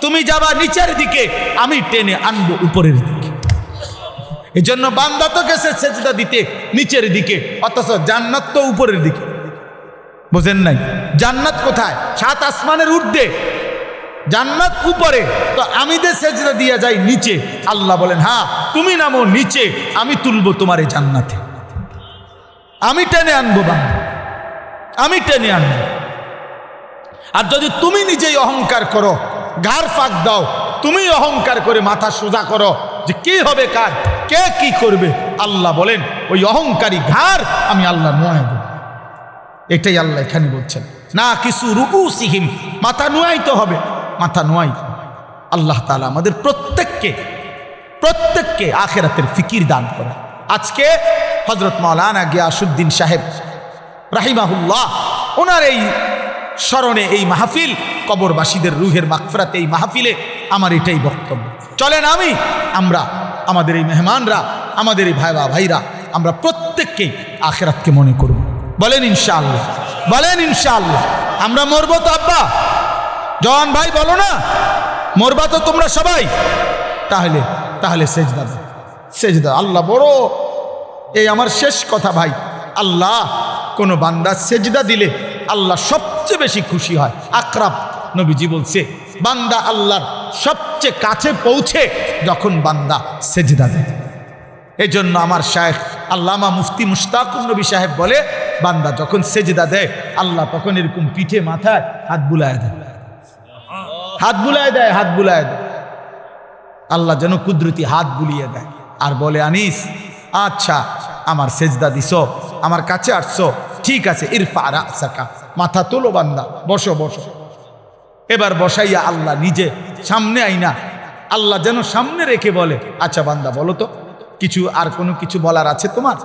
তুমি যাবা নিচের দিকে, আমি টেনে আনবো উপরের দিকে। এই জন্য বান্দা তো গেছে সেজদা দিতে নিচের দিকে, অথচ জান্নাত তো উপরের দিকে। বুঝেন নাই? জান্নাত কোথায়? 7 আসমানের ঊর্ধ্বে, জান্নাত উপরে। তো আমি যে সেজদা দিয়ে যাই নিচে, আল্লাহ বলেন হ্যাঁ তুমি নামো নিচে, আমি তুলবো তোমার এই জান্নাতে, আমি টেনে আনবো বান্দা, আমি টেনে আনবো। আর যদি তুমি নিজেই অহংকার করো, ঘাড় ফাঁক দাও, তুমি অহংকার করে মাথা সোজা করো যে কি হবে কার, কে কি করবে, আল্লাহ বলেন ওই অহংকারী ঘাড় আমি আল্লাহ নোয়াই দেব। এটাই আল্লাহ এখানে বলছেন, না কিছু রুউসিহিম, মাথা নোয়াইতে হবে, মাথা নোয়াইতে। আল্লাহ তাআলা আমাদের প্রত্যেককে আখিরাতের ফিকির দান করে। আজকে হযরত মাওলানা গিয়াসউদ্দিন সাহেব রাহিমাহুল্লাহ ওনার এই স্মরণে এই মাহফিল, কবরবাসীদের রুহের মাগফিরাতে এই মাহফিলে আমার এটাই বক্তব্য। চলেন আমরা আমাদের এই মেহমানরা, আমাদের এই ভাইরা আমরা প্রত্যেককেই আখিরাতকে মনে করব। বলেন ইনশাআল্লাহ, বলেন ইনশাআল্লাহ। আমরা মরবো তো আব্বা, জওয়ান ভাই বলো না, মরবা তো তোমরা সবাই, তাহলে সেজদা আল্লাহ বড়। এই আমার শেষ কথা ভাই, আল্লাহ কোন বান্দা সেজদা দিলে আল্লাহ সবচেয়ে বেশি খুশি হয়। আকরাব নবীজি বলছে, বান্দা আল্লাহর সবচেয়ে কাছে পৌঁছে যখন বান্দা সেজদা দেয়। এই জন্য আমার শায়েখ আল্লামা মুফতি মুশতাকুর নবী সাহেব বলে, বান্দা যখন সেজদা দেয় আল্লাহ তখন এরকম পিঠে মাথায় হাত বুলায় দেয়, হাত বুলায় দেয়। আল্লাহ যেন কুদরতি হাত বুলিয়ে দেয় আর বলে, আনিস আচ্ছা আমার সেজদা দিছো, আমার কাছে আসছো, ঠিক আছে, ইরফা রাসাকা, মাথা তোলো বান্দা, বসো। এবার বসাইয়া আল্লাহ নিজে সামনে আইনা আল্লাহ যেন সামনে রেখে বলে, আচ্ছা বান্দা বলো তো কিছু, আর কোনো কিছু বলার আছে তোমার?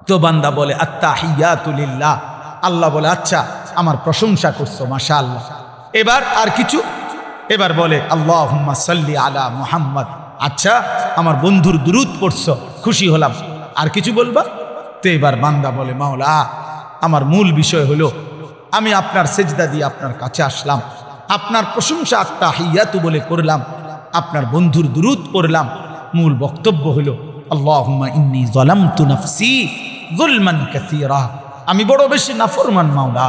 তো বান্দা বলে আত্তাহিয়াতু লিল্লাহ। আল্লাহ বলে, আচ্ছা আমার প্রশংসা করছো, মাশাআল্লাহ। এবার আর কিছু? এবার বলে আল্লাহুম্মা সাল্লি আলা মুহাম্মদ। আচ্ছা আমার বন্ধুর দুরূদ পড়ছো, খুশি হলাম। আর কিছু বলবা? তো এবার বান্দা বলে, মাওলা আমার মূল বিষয় হলো আমি আপনার সেজদা দিয়ে আপনার কাছে আসলাম, আপনার প্রশংসা আত্তাহিয়াতু বলে করলাম, আপনার বন্ধুর দুরূদ পড়লাম। মূল বক্তব্য হলো আল্লাহুম্মা ইন্নী যালামতু নাফসি যুলমান কাসীরা, আমি বড় বেশি নাফরমান মাওলা,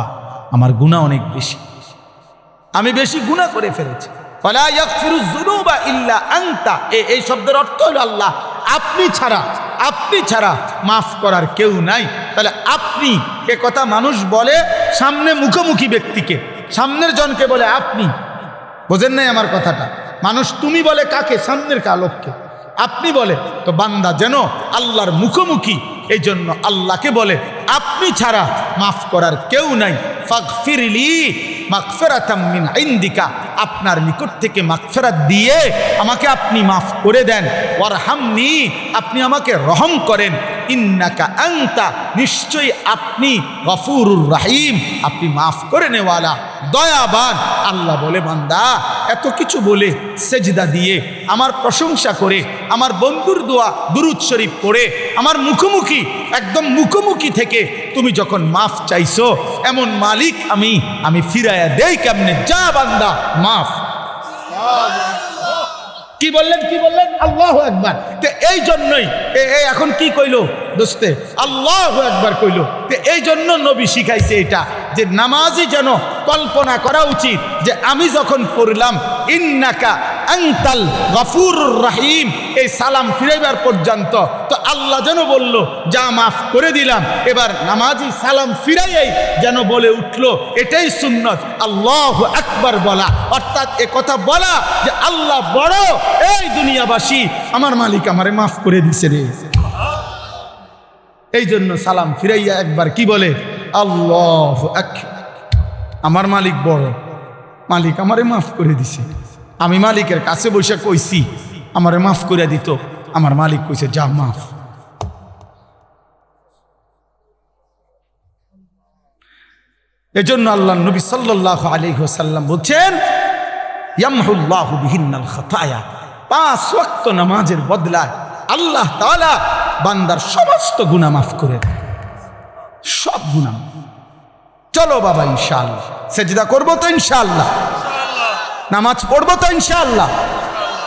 আমার গুনাহ অনেক বেশি, আমি বেশি গুনাহ করে ফেলেছি। ফালা ইয়াগফিরুয যুনুবা ইল্লা আনতা, এই শব্দের অর্থ হলো আল্লাহ আপনি ছাড়া মাফ করার কেউ নাই। তাহলে আপনি, এ কথা মানুষ বলে সামনে মুখোমুখি ব্যক্তিকে, সামনের জনকে বলে আপনি, বোঝেন নাই আমার কথাটা? মানুষ তুমি বলে কাকে? সামনের লোককে আপনি বলে। তো বান্দা যেন আল্লাহর মুখোমুখি, এই জন্য আল্লাহকে বলে আপনি ছাড়া মাফ করার কেউ নাই। ফাগফিরলি মাগফিরাতাম মিন ইনদিকা, আপনার নিকট থেকে মাগফিরাত দিয়ে আমাকে আপনি মাফ করে দেন। ওয়ারহামনি, আপনি আমাকে রহম করেন। ইন্নাকা আনতা, নিশ্চয়ই আপনি গফুরুর রহিম, আপনি মাফ করে নেওয়ালা, দয়াবান। আল্লাহ বলে, বান্দা এত কিছু বলে সেজদা দিয়ে আমার প্রশংসা করে, আমার বন্ধুর দোয়া দুরূদ শরীফ পড়ে, আমার মুখোমুখি, একদম মুখোমুখি থেকে তুমি যখন মাফ চাইছো, এমন মালিক আমি ফিরাইয়া দেই কেমনে? যা বান্দা মাফ। কি বললেন আল্লাহু আকবার। তো এই জন্যই এখন কি কইলো দোস্তে? আল্লাহু আকবার কইলো। তো এই জন্য নবী শিখাইছে এটা, যে নামাজি যেন কল্পনা করা উচিত যে আমি যখন পড়লাম ইন্নাকা আনতাল গফুরুর রহিম, এই সালাম ফিরাইবার পর্যন্ত, তো আল্লাহ যেন বলল যা মাফ করে দিলাম। এবার নামাজি সালাম ফিরাইয়াই যেন বলে উঠলো, এটাই সুন্নত, আল্লাহু আকবার বলা, অর্থাৎ এ কথা বলা যে আল্লাহ বড়, এই দুনিয়াবাসী আমার মালিক আমারে মাফ করে দিছে রে। এই জন্য সালাম ফিরাইয়া একবার কি বলে? আল্লাহু আকবার, আমার মালিক বড়, মালিক আমারে মাফ করে দিছে। আমি মালিকের কাছে বসে কইছি আমারে মাফ করে দিত, আমার মালিক কইছে যা মাফ। এজন্য আল্লাহ নবী সাল্লাল্লাহু আলাইহি ওয়াসাল্লাম বলছেন, ইয়ামহুল্লাহু বিহিন্নাল খাতায়া, 5 ওয়াক্ত নামাজের বদলায় আল্লাহ তাআলা বান্দার সমস্ত গুনাহ মাফ করে দেয়, সব গুনাহ। চলো বাবা ইনশাআল্লাহ সেজদা করব তো ইনশাআল্লাহ, নামাজ পড়বো তো ইনশাআল্লাহ।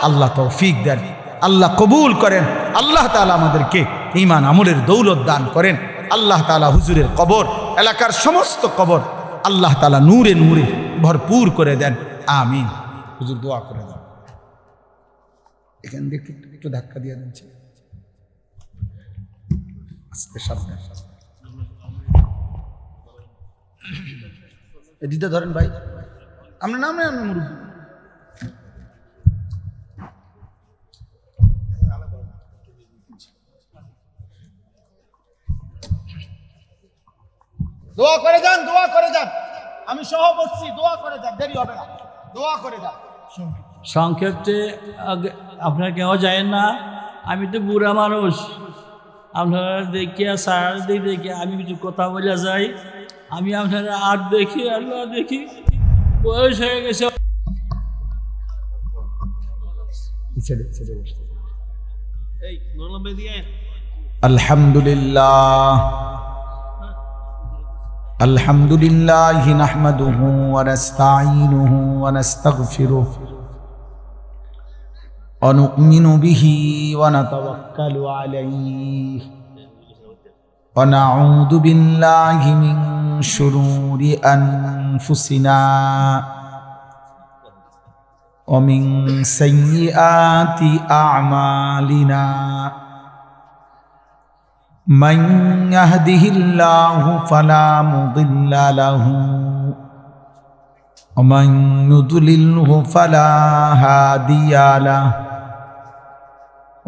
আল্লাহ তৌফিক দেন, আল্লাহ কবুল করেন, আল্লাহ তাআলা আমাদেরকে ঈমান আমলের দৌলত দান করেন। আল্লাহ তাআলা হুজুরের কবর, এলাকার সমস্ত কবর আল্লাহ তাআলা নূরে নূরে ভরপুর করে দেন, আমিন। হুজুর দোয়া করে দেন। এখান দিয়ে একটু ধাক্কা দিয়ে দেন, আস্তে সামনে এদিকে ধরেন ভাই, আমরা নাম নেই, আমরা মুরব্বী। দোয়া করে যান, দোয়া করে যান, আমি সহ বসছি, দোয়া করে যান, দেরি হবে না, দোয়া করে যান। সংক্ষেপে আপনারা কেউ যায় না, আমি তো বুড়া মানুষ, আপনারা দেখিয়া সার দেখে আমি কিছু কথা বলে যাই। আমি আপনারা আর দেখি আল্লাহ দেখি, বয়স হয়ে গেছে। আলহামদুলিল্লাহ আলহামদুলিল্লাহ নাহমাদুহু ওয়া নাস্তাঈনুহু ওয়া নাস্তাগফিরুহু ওয়া নু'মিনু বিহি ওয়া নাতাওয়াক্কালু আলাইহি ওয়া নাউযু বিল্লাহি মিন শুরুরি আনফুসিনা ওয়া মিন সাইয়্যাতি আ'মালিনা من يهده الله فلا مضل له ومن يضلله فلا هادي له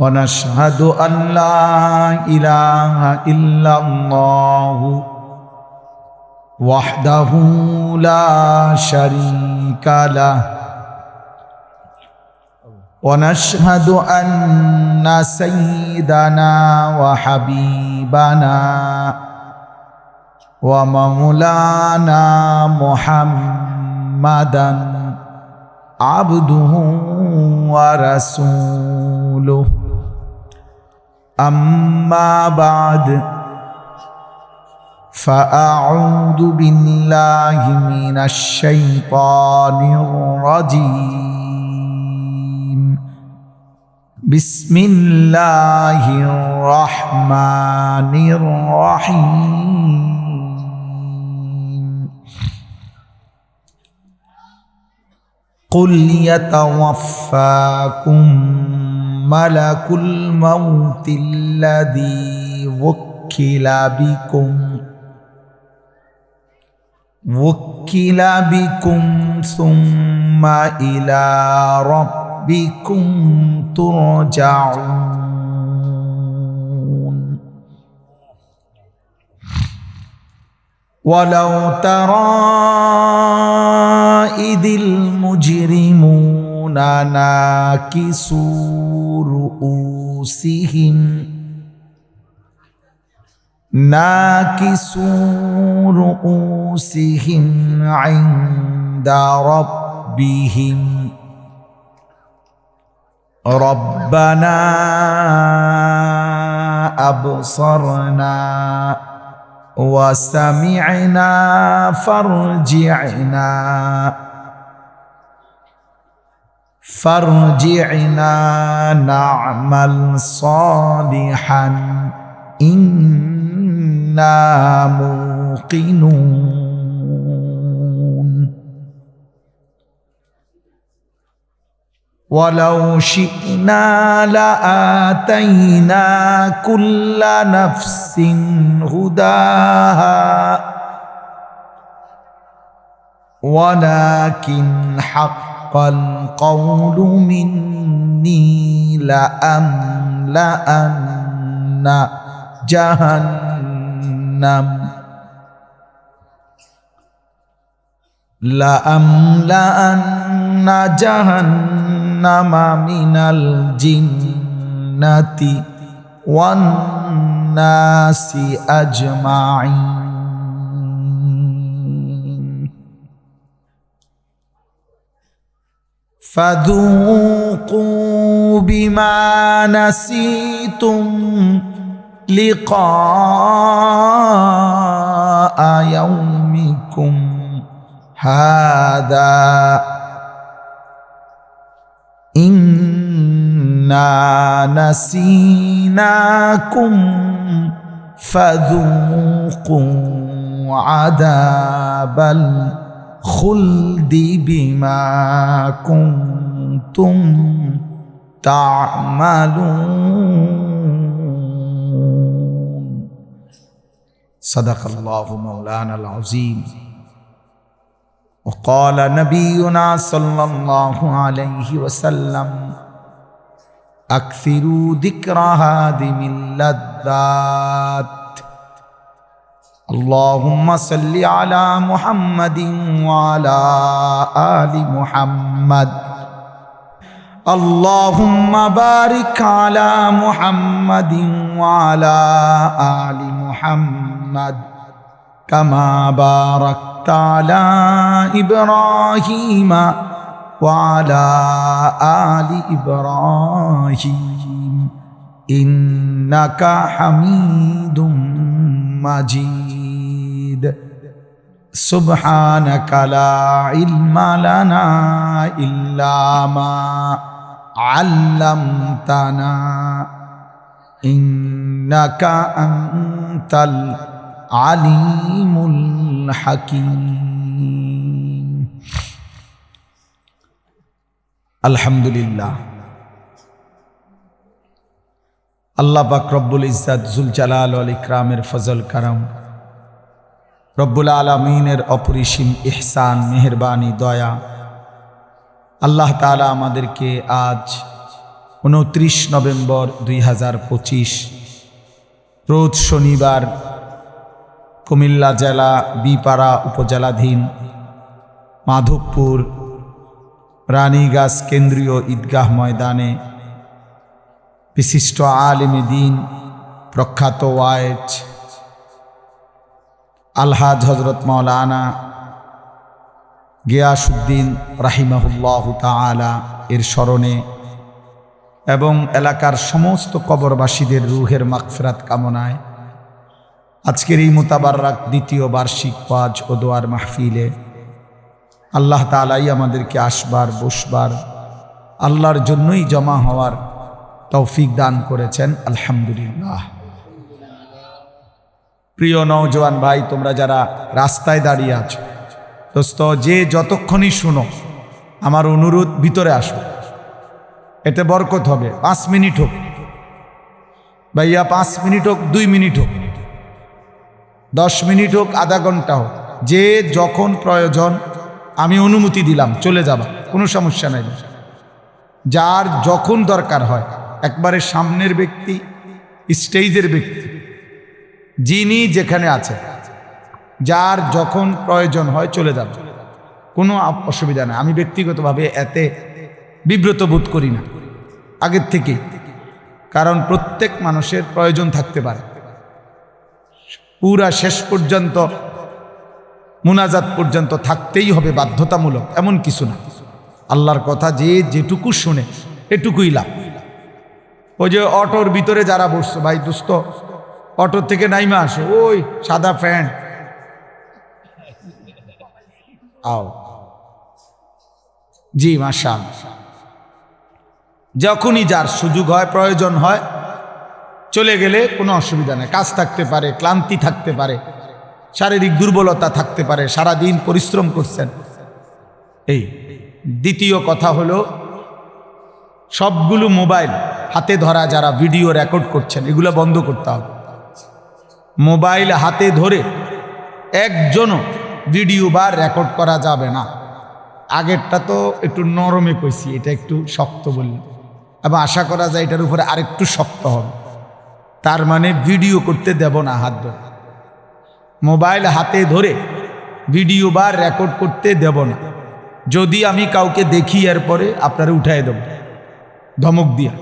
ونشهد أن لا إله إلا الله وحده لا شريك له ونشهد أن سيدنا وحبيبنا ومولانا محمدا عبده ورسوله أما بعد فأعوذ بالله من الشيطان الرجيم بسم الله الرحمن الرحيم قل يتوفاكم ملك الموت الذي وكل بكم ثم إلى ربكم ترجعون ولو ترى إذ المجرمون ناكسوا رؤوسهم عند ربهم ربنا أبصرنا وسمعنا فارجعنا نعمل صالحا إنا موقنون ولو شئنا لآتينا كل نفس هداها ولكن حق القول مني لأملأن جهنم من الجنة والناس أجمعين فذوقوا بما نسيتم لقاء يومكم هذا إنا نسيناكم فذوقوا عذاب الخلد بما كنتم تعملون صدق الله مولانا العظيم وقال نبينا صلى الله عليه وسلم أكثروا ذكر هادم اللذات اللهم صل على محمد وعلى آل محمد اللهم بارك على محمد وعلى آل محمد কামা বারাকতা আলা ইব্রাহিমা ওয়া আলা আলি ইব্রাহিম ইন্নাকা হামিদুম মাজিদ। সুবহানাকা লা ইলমা লানা ইল্লা মা আল্লামতানা ইন্নাকা আনতাল আলিমুল হাকিম। আলহামদুলিল্লাহ, আল্লাহ পাক রব্বুল ইজ্জাত জুল জালাল ওয়াল ইকরামের ফজল কারাম, রব্বুল আলামিনের অপরিসীম ইহসান, মেহেরবানি, দয়া, আল্লাহ তাআলা আমাদেরকে আজ 29 নভেম্বর 2025 রোজ শনিবার কুমিল্লা জেলা বিপাড়া উপজেলাধীন মাধবপুর রানীগাছ কেন্দ্রীয় ঈদগাহ ময়দানে বিশিষ্ট আলেমে দ্বীন, প্রখ্যাত ওয়াইজ আলহাজ হযরত মাওলানা গিয়াসউদ্দিন রাহিমাহুল্লাহু তাআলা এর স্মরণে এবং এলাকার সমস্ত কবরবাসীদের রুহের মাগফিরাত কামনায় আজকের এই মুতাবাররাক দ্বিতীয় বার্ষিক ওয়াজ ও দোয়ার মাহফিলে আল্লাহ তাআলাই আমাদেরকে আসবার, বসবার, আল্লাহর জন্যই জমা হওয়ার তৌফিক দান করেছেন। আলহামদুলিল্লাহ। প্রিয় নওজওয়ান ভাই, তোমরা যারা রাস্তায় দাঁড়িয়ে আছো, দোস্ত, যে যতক্ষণই শুনো, আমার অনুরোধ ভিতরে আসো, এতে বরকত হবে। 5 মিনিট হোক ভাইয়া, 5 মিনিট হোক, 2 মিনিট হোক, 10 মিনিট হোক, আধা ঘন্টা হোক, যে যখন প্রয়োজন আমি অনুমতি দিলাম, চলে যাবা, কোনো সমস্যা নাই। যার যখন দরকার হয়, একবারে সামনের ব্যক্তি, স্টেজের ব্যক্তি, যিনি যেখানে আছে, যার যখন প্রয়োজন হয় চলে যাবে, কোনো অসুবিধা নেই। আমি ব্যক্তিগতভাবে এতে বিব্রত বোধ করি না আগের থেকেই, কারণ প্রত্যেক মানুষের প্রয়োজন থাকতে পারে। পুরা শেষ পর্যন্ত মুনাজাত পর্যন্ত থাকতেই হবে বাধ্যতামূলক, এমন কিছু না। আল্লাহর কথা যে যেটুকু শুনে এটুকুই লাভ। ওই যে অটোর ভিতরে যারা বসছো, ভাই দোস্ত, অটো থেকে নাইমা আসো, ওই সাদা প্যান্ট আও। জি মাশাআল্লাহ, যখনই যার সুযোগ হয়, প্রয়োজন হয়, চলে গেলে কোনো অসুবিধা নেই। কাজ থাকতে পারে, ক্লান্তি থাকতে পারে, শারীরিক দুর্বলতা থাকতে পারে, সারাদিন পরিশ্রম করছেন। এই দ্বিতীয় কথা হলো, সবগুলো মোবাইল হাতে ধরা যারা ভিডিও রেকর্ড করছেন, এগুলো বন্ধ করতে হবে। মোবাইল হাতে ধরে একজনও ভিডিও বা রেকর্ড করা যাবে না। আগেরটা তো একটু নরমে কইছি, এটা একটু শক্ত বললাম, এবং আশা করা যায় এটার উপরে আরেকটু শক্ত হবে। তার মানে ভিডিও করতে দেব না হাত ধরে, মোবাইল হাতে ধরে ভিডিও বা রেকর্ড করতে দেব না। যদি আমি কাউকে দেখি এরপরে আপনারা উঠাই দেব, ধমক দিয়া,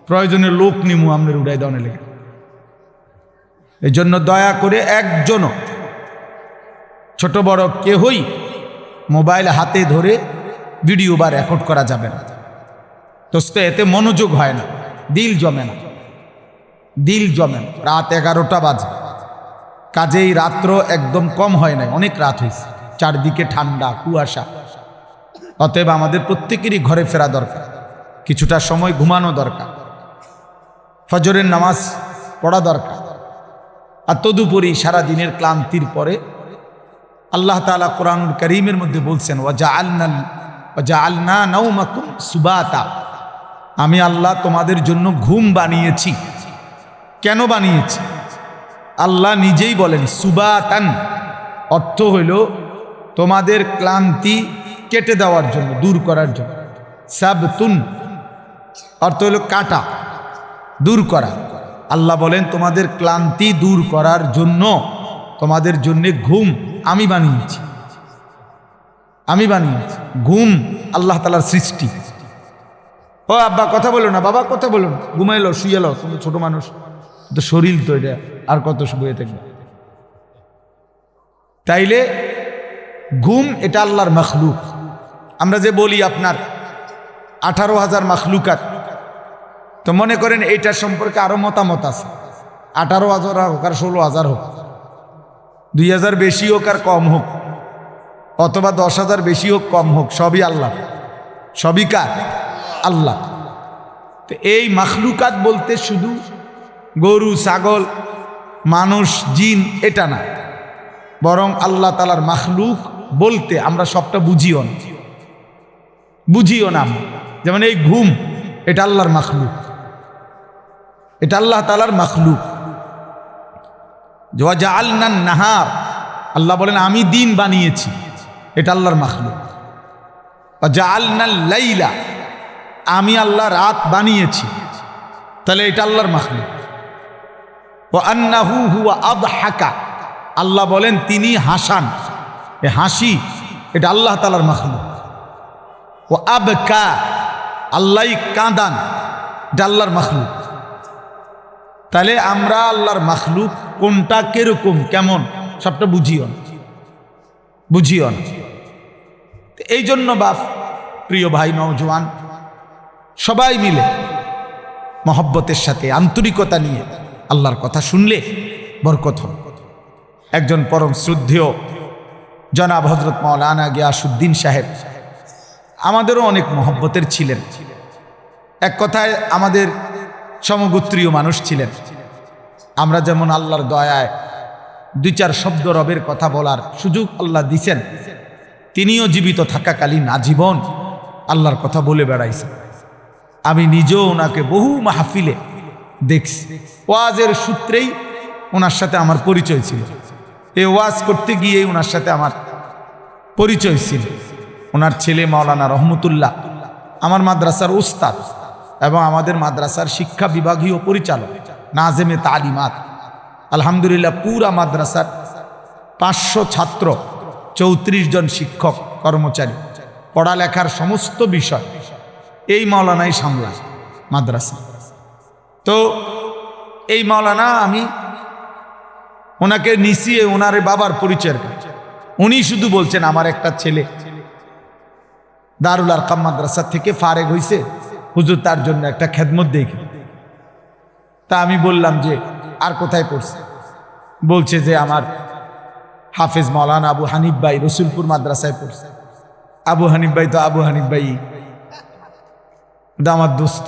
প্রয়োজনে লোক নিমু আপনার উঠাই দেওয়ার লেগে। এই জন্য দয়া করে একজনও, ছোট বড় কেহই মোবাইল হাতে ধরে ভিডিও বা রেকর্ড করা যাবে না। দোস্ত, এতে মনোযোগ হয় না, দিল জমে না, দিল জমে না। রাত 11টা বাজে, কাজেই রাত্র একদম কম হয় নাই, অনেক রাত হয়েছে, চারদিকে ঠান্ডা, কুয়াশা। অতএব আমাদের প্রত্যেকেরই ঘরে ফেরা দরকার, কিছুটা সময় ঘুমানো দরকার, ফজরের নামাজ পড়া দরকার। আর তদুপরি সারাদিনের ক্লান্তির পরে আল্লাহ তাআলা কোরআনুল কারীমের মধ্যে বলছেন, ওয়াজআলনা নাওমাকুম সুবাতা, আমি আল্লাহ তোমাদের জন্য ঘুম বানিয়েছি। কেন বানিয়েছি? আল্লাহ নিজেই বলেন সুবাতান, অর্থ হইল তোমাদের ক্লান্তি কেটে দেওয়ার জন্য, দূর করার জন্য। সাবতুন অর্থ হইল কাটা, দূর করা। আল্লাহ বলেন তোমাদের ক্লান্তি দূর করার জন্য তোমাদের জন্য ঘুম আমি বানিয়েছি, আমি বানিয়েছি। ঘুম আল্লাহ তাআলার সৃষ্টি। ও আব্বা কথা বলো না, বাবা কথা বলো না, ঘুমাইলো, শুয়েলো, তুমি ছোট মানুষ, তো শরীর তো এটা, আর কত শুয়ে থাকবে। তাইলে ঘুম এটা আল্লাহর মখলুক। আমরা যে বলি আপনার 18,000 মখলুকাত, তো মনে করেন এইটার সম্পর্কে আরো মতামত আছে। 18,000 হোক আর 16,000 হোক, 2,000 বেশি হোক আর কম হোক, অথবা 10,000 বেশি হোক কম হোক, সবই আল্লাহ। সবই কার? আল্লাহ। তো এই মখলুকাত বলতে শুধু গরু, ছাগল, মানুষ, জিন এটা না, বরং আল্লাহ তাআলার মখলুক বলতে আমরা সবটা বুঝিও না। যেমন এই ঘুম, এটা আল্লাহর মখলুক, এটা আল্লাহ তাআলার মখলুক। জাআলনান নাহার, আল্লাহ বলেন আমি দিন বানিয়েছি, এটা আল্লাহর মখলুক। জাআলনাল লাইলা, আমি আল্লাহ রাত বানিয়েছি, তাহলে এটা আল্লাহর মখলুক। ওয়া আন্নাহু হুয়া আদহাকা, আল্লাহ বলেন তিনি হাসান, এ হাসি এটা আল্লাহ তাআলার মখলুক। ওয়া আবকা, আল্লাহ কাঁদান, এটা আল্লাহর মখলুক। তাহলে আমরা আল্লাহর মখলুক কোনটা, কিরকম, কেমন, সবটা বুঝিও না। এই জন্য বাপ, প্রিয় ভাই নওজোয়ান, সবাই মিলে মহব্বতের সাথে আন্তরিকতা নিয়ে আল্লাহর কথা শুনলে বরকত হবে। একজন পরম শ্রদ্ধেয় জনাব হযরত মাওলানা গিয়াসউদ্দিন সাহেব আমাদেরও অনেক মহব্বতের ছিলেন। এক কথায় আমাদের সমগোত্রীয় মানুষ ছিলেন। আমরা যেমন আল্লাহর দয়ায় 2-4 শব্দ রবের কথা বলার সুযোগ আল্লাহ দিছেন, তিনিও জীবিত থাকাকালীন আজীবন আল্লাহর কথা বলে বেড়াইছেন। আমি নিজেও ওনাকে বহু মাহফিলে দেখছি। ওয়াজের সূত্রেই ওনার সাথে আমার পরিচয় ছিল। এই ওয়াজ করতে গিয়ে ওনার সাথে আমার পরিচয় ছিল। ওনার ছেলে মাওলানা রহমতুল্লাহ আমার মাদ্রাসার উস্তাদ এবং আমাদের মাদ্রাসার শিক্ষা বিভাগীয় পরিচালক, নাজেমে তালিমাত। আলহামদুলিল্লাহ পুরা মাদ্রাসার 500 ছাত্র, 34 জন শিক্ষক কর্মচারী, পড়ালেখার সমস্ত বিষয় এই মাওলানাই সামলায় মাদ্রাসা। তো এই মাওলানা, আমি ওনাকে নিছিয়ে ওনার বাবার পরিচয়ের কাছে, উনি শুধু বলছেন আমার একটা ছেলে দারুল আরকাম মাদ্রাসা থেকে ফারেগ হয়েছে, হুজুর তার জন্য একটা খেদমত দেখে। তা আমি বললাম যে আর কোথায় পড়ছে? বলছে যে আমার হাফেজ মাওলানা আবু হানিফ ভাই রসুলপুর মাদ্রাসায় পড়ছে। আবু হানিফ ভাই তো আবু হানিফ ভাই, আমার দোস্ত।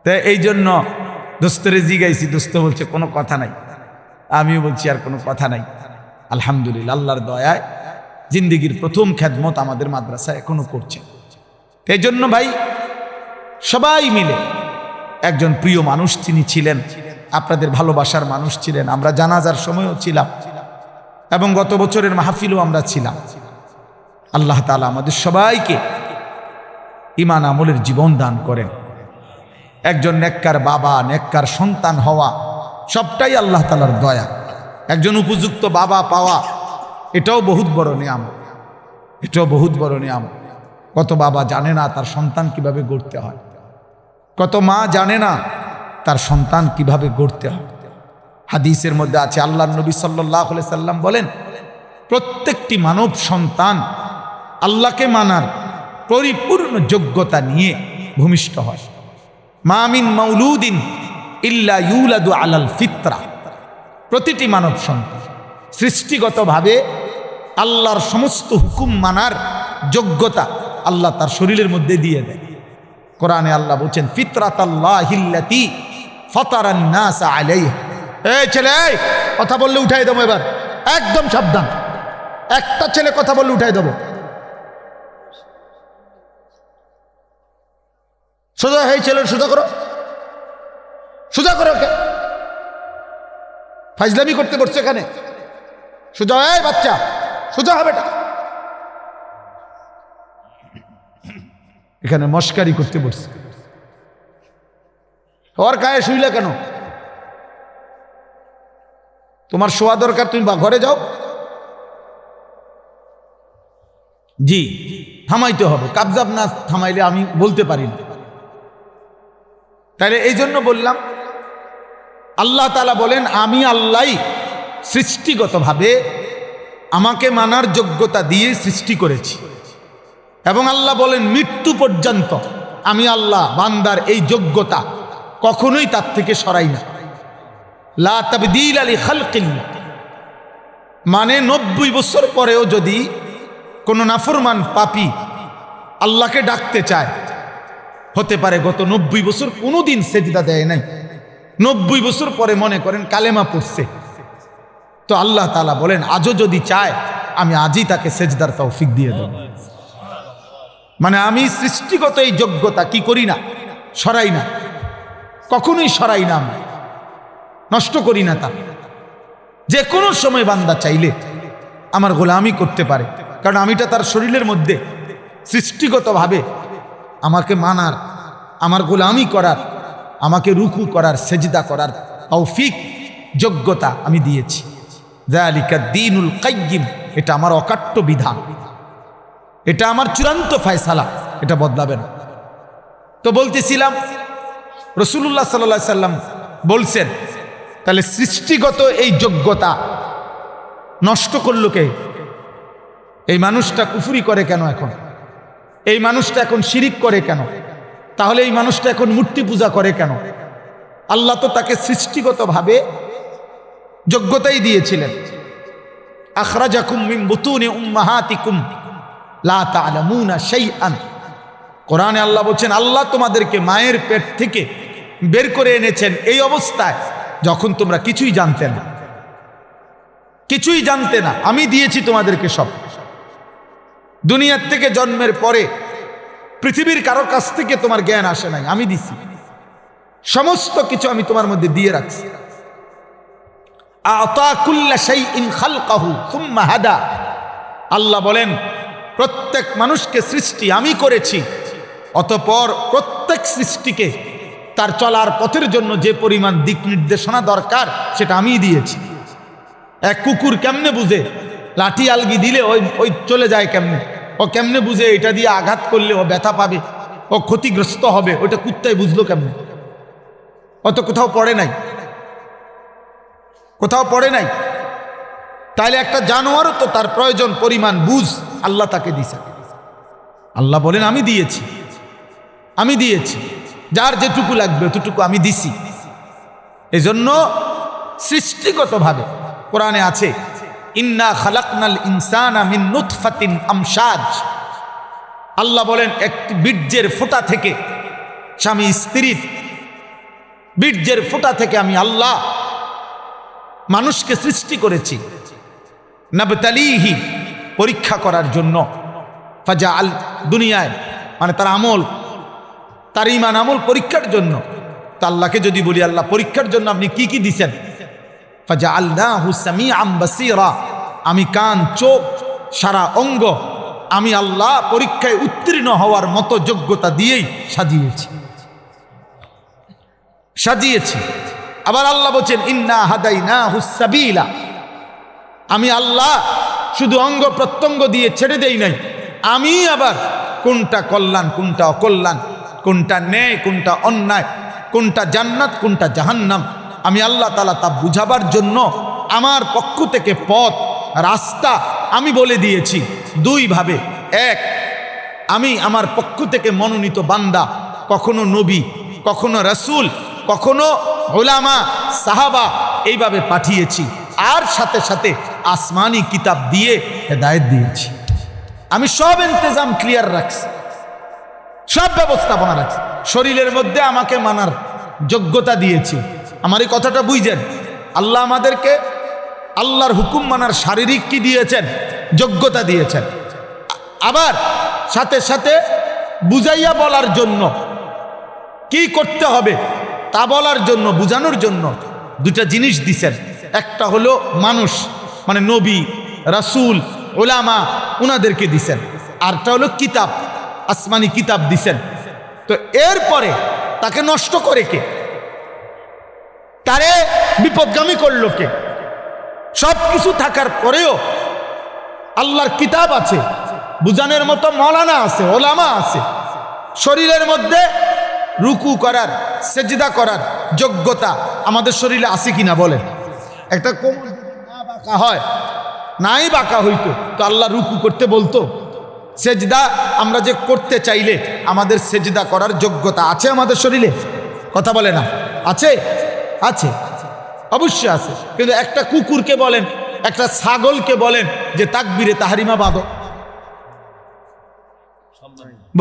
তাই এই জন্য দোস্তরে জিগাইছি, দোস্ত বলছে কোনো কথা নাই। আমিও বলছি আর কোনো কথা নাই। আলহামদুলিল্লাহ, আল্লাহর দয়ায় জিন্দেগির প্রথম খেদমত আমাদের মাদ্রাসায় এখনো করছে। এই জন্য ভাই সবাই মিলে, একজন প্রিয় মানুষ তিনি ছিলেন, আপনাদের ভালোবাসার মানুষ ছিলেন। আমরা জানাজার সময়ও ছিলাম এবং গত বছরের মাহফিলও আমরা ছিলাম। আল্লাহ তাআলা আমাদের সবাইকে ঈমান আমলের জীবন দান করেন। একজন নেককার বাবা, নেককার সন্তান হওয়া সবটাই আল্লাহ তাআলার দয়া। একজন উপযুক্ত বাবা পাওয়া এটাও বহুত বড় নিয়ামত, এটাও বহুত বড় নিয়ামত। কত বাবা জানে না তার সন্তান কিভাবে গড়তে হয়, কত মা জানে না তার সন্তান কিভাবে গড়তে হয়। হাদিসের মধ্যে আছে, আল্লাহর নবী সাল্লাল্লাহু আলাইহি সাল্লাম বলেন, প্রত্যেকটি মানব সন্তান আল্লাহকে মানার পরিপূর্ণ যোগ্যতা নিয়ে ভূমিষ্ঠ হয়। মা মিন মাউলুদিন ইল্লা ইউলাদু আলাল ফিতরা, প্রতিটি মানব সন্তান সৃষ্টিগতভাবে আল্লাহর সমস্ত হুকুম মানার যোগ্যতা আল্লাহ তার শরীরের মধ্যে দিয়ে দেয়। কোরআনে আল্লাহ বলছেন, ফিতরাতাল্লাহিল্লাতী ফাতারান নাস আলাইহা। এই ছেলে, কথা বললে উঠাই দেবো, এবার একদম সাবধান। একটা ছেলে কথা বললে উঠাই দেবো। সোজা, এই ছেলের সোজা করো, সোজা করো। ওকে ফাইজলামি করতে বসছে এখানে। সোজা, এই বাচ্চা সোজা হবে না, এখানে মস্কারি করতে বসছে। ওর গায়ে শুইলে কেন? তোমার শোয়া দরকার, তুমি ঘরে যাও। জি, থামাইতে হবে, কাবজাব না থামাইলে আমি বলতে পারি না। তাইলে এই জন্য বললাম, আল্লাহ তাআলা বলেন আমি আল্লাহ সৃষ্টিগতভাবে আমাকে মানার যোগ্যতা দিয়ে সৃষ্টি করেছি। এবং আল্লাহ বলেন মৃত্যু পর্যন্ত আমি আল্লাহ বান্দার এই যোগ্যতা কখনোই তার থেকে সরাই না। লা তাবদীল লি খালকিল্লাহ, মানে 90 বছর পরেও যদি কোনো নাফরমান পাপী আল্লাহকে ডাকতে চায়, হতে পারে গত 90 বছর কোনোদিন সেজদা দেয় নাই, 90 বছর পরে মনে করেন কালেমা পড়ছে, তো আল্লাহ তাআলা বলেন আজও যদি চায় আমি আজই তাকে সেজদার তৌফিক দিয়ে দেব। মানে আমি সৃষ্টিগত এই যোগ্যতা কি করি না, সরাই না, কখনোই সরাই না, আমি নষ্ট করি না। তা যে কোনো সময় বান্দা চাইলে আমার গোলামি করতে পারে, কারণ আমিটা তার শরীরের মধ্যে সৃষ্টিগতভাবে আমাকে মানার, আমার গোলামি করার, আমাকে রুকু করার, সেজদা করার তৌফিক যোগ্যতা আমি দিয়েছি। যালিকা দ্বীনুল কাইয়্যিম, এটা আমার অকাট্য বিধান, এটা আমার চূড়ান্ত ফয়সালা, এটা বদলাবে না। তো বলতেছিলাম রাসূলুল্লাহ সাল্লাল্লাহু আলাইহি সাল্লাম বলছেন, তাহলে সৃষ্টিগত এই যোগ্যতা নষ্ট করলো কে? এই মানুষটা কুফরি করে কেন এখন? এই মানুষটা এখন শিরিক করে কেন? তাহলে এই মানুষটা এখন মূর্তি পূজা করে কেন? আল্লাহ তো তাকে সৃষ্টিগতভাবে যোগ্যতাই দিয়েছিলেন। আখরাজাকুম মিন বুতুনি উম্মাহাতিকুম লা তা'লামুনা শাইআন। কোরআনে আল্লাহ বলছেন আল্লাহ তোমাদেরকে মায়ের পেট থেকে বের করে এনেছেন এই অবস্থায় যখন তোমরা কিছুই জানতে না, কিছুই জানতে না। আমি দিয়েছি তোমাদেরকে সব। দুনিয়ার থেকে জন্মের পরে পৃথিবীর কারো কাছ থেকে তোমার জ্ঞান আসে নাই, আমি দিছি সমস্ত কিছু, আমি তোমার মধ্যে দিয়ে রাখছি। আ'তা কুল্লা শাইইন খালকাহু সুম্মা হাদা। আল্লাহ বলেন প্রত্যেক মানুষকে সৃষ্টি আমি করেছি, অতঃপর প্রত্যেক সৃষ্টিকে তার চলার পথের জন্য যে পরিমাণ দিক নির্দেশনা দরকার সেটা আমি দিয়েছি। এক কুকুর কেমনে বুঝে লাঠি আলগি দিলে ওই চলে যায় কেমনে? ও কেমনে বুঝে এটা দিয়ে আঘাত করলে ও ব্যথা পাবে, ও ক্ষতিগ্রস্ত হবে? ওটা কুত্তায় বুঝলো কেমনে? অত কোথাও পড়ে নাই, কোথাও পড়ে নাই। তাইলে একটা জানোয়ারও তো তার প্রয়োজন পরিমাণ বুঝ আল্লাহ তাকে দিয়েছে। আল্লাহ বলেন আমি দিয়েছি, আমি দিয়েছি, যার যেটুকু লাগবে অতটুকু আমি দিছি। এজন্য সৃষ্টিগতভাবে কোরআনে আছে ইন্না খালাকনাল ইনসানা মিন নুতফাতিন আমশাজ। আল্লাহ বলেন একটি বীর্যের ফোঁটা থেকে, স্বামী স্ত্রীর বীর্যের ফোঁটা থেকে আমি আল্লাহ মানুষকে সৃষ্টি করেছি, নাবতালিহি, পরীক্ষা করার জন্য। ফাজাআল, দুনিয়ায় মানে তার আমল, তার ঈমান আমল পরীক্ষার জন্য। তা আল্লাহকে যদি বলি আল্লাহ পরীক্ষার জন্য আপনি কি কি দিছেন? ফাজাআলনাহু সামিআন বাসীরা, আমি কান, চোখ, সারা অঙ্গ আমি আল্লাহ পরীক্ষায় উত্তীর্ণ হওয়ার মতো যোগ্যতা দিয়েই সাজিয়েছি, সাজিয়েছি। আবার আল্লাহ বলছেন ইন্না হাদাইনাহুস সাবিলা, আমি আল্লাহ শুধু অঙ্গ প্রত্যঙ্গ দিয়ে ছেড়ে দেই নাই, আমি আবার কোনটা কল্যাণ কোনটা অকল্যাণ, কোনটা ন্যায় কোনটা অন্যায়, কোনটা জান্নাত কোনটা জাহান্নাম, আমি আল্লাহ তাআলা তা বুঝাবার জন্য আমার পক্ষ থেকে পথ রাস্তা আমি বলে দিয়েছি দুই ভাবে। এক, আমি আমার পক্ষ থেকে মনোনীত বান্দা, কখনো নবী, কখনো রাসূল, কখনো উলামা, সাহাবা, এইভাবে পাঠিয়েছি। আর সাথে সাথে আসমানি কিতাব দিয়ে হেদায়েত দিয়েছি। আমি সব ইন্তজাম ক্লিয়ার রাখছি, সব ব্যবস্থাপনা রাখছি। শরীরের মধ্যে আমাকে মানার যোগ্যতা দিয়েছি। আমার এই কথাটা বুঝছেন? আল্লাহ আমাদেরকে আল্লাহর হুকুম মানার শারীরিক কি দিয়েছেন? যোগ্যতা দিয়েছেন। আবার সাথে সাথে বুঝাইয়া বলার জন্য কি করতে হবে তা বলার জন্য, বুঝানোর জন্য দুটা জিনিস দিছেন। একটা হলো মানুষ মানে নবী, রাসূল, উলামা, উনাদেরকে দিছেন। আরটা হলো কিতাব, আসমানি কিতাব দিছেন। তো এরপরে তাকে নষ্ট করে কে? তারে বিপদগামী করলো কে? সব কিছু থাকার পরেও আল্লাহর কিতাব আছে, বুঝানোর মতো মৌলানা আছে, ওলামা আছে। শরীরের মধ্যে রুকু করার, সেজদা করার যোগ্যতা আমাদের শরীরে আছে কিনা বলেন? একটা কোমর না বাঁকা হয়, নাই বাঁকা হইতো তো আল্লাহ রুকু করতে বলতো? সেজদা আমরা যে করতে চাইলে আমাদের সেজদা করার যোগ্যতা আছে আমাদের শরীরে? কথা বলে না? আছে? আছে, অবশ্যই আছে। কিন্তু একটা কুকুরকে বলেন, একটা ছাগলকে বলেন যে তাকবীরে তাহরিমা বাঁধো,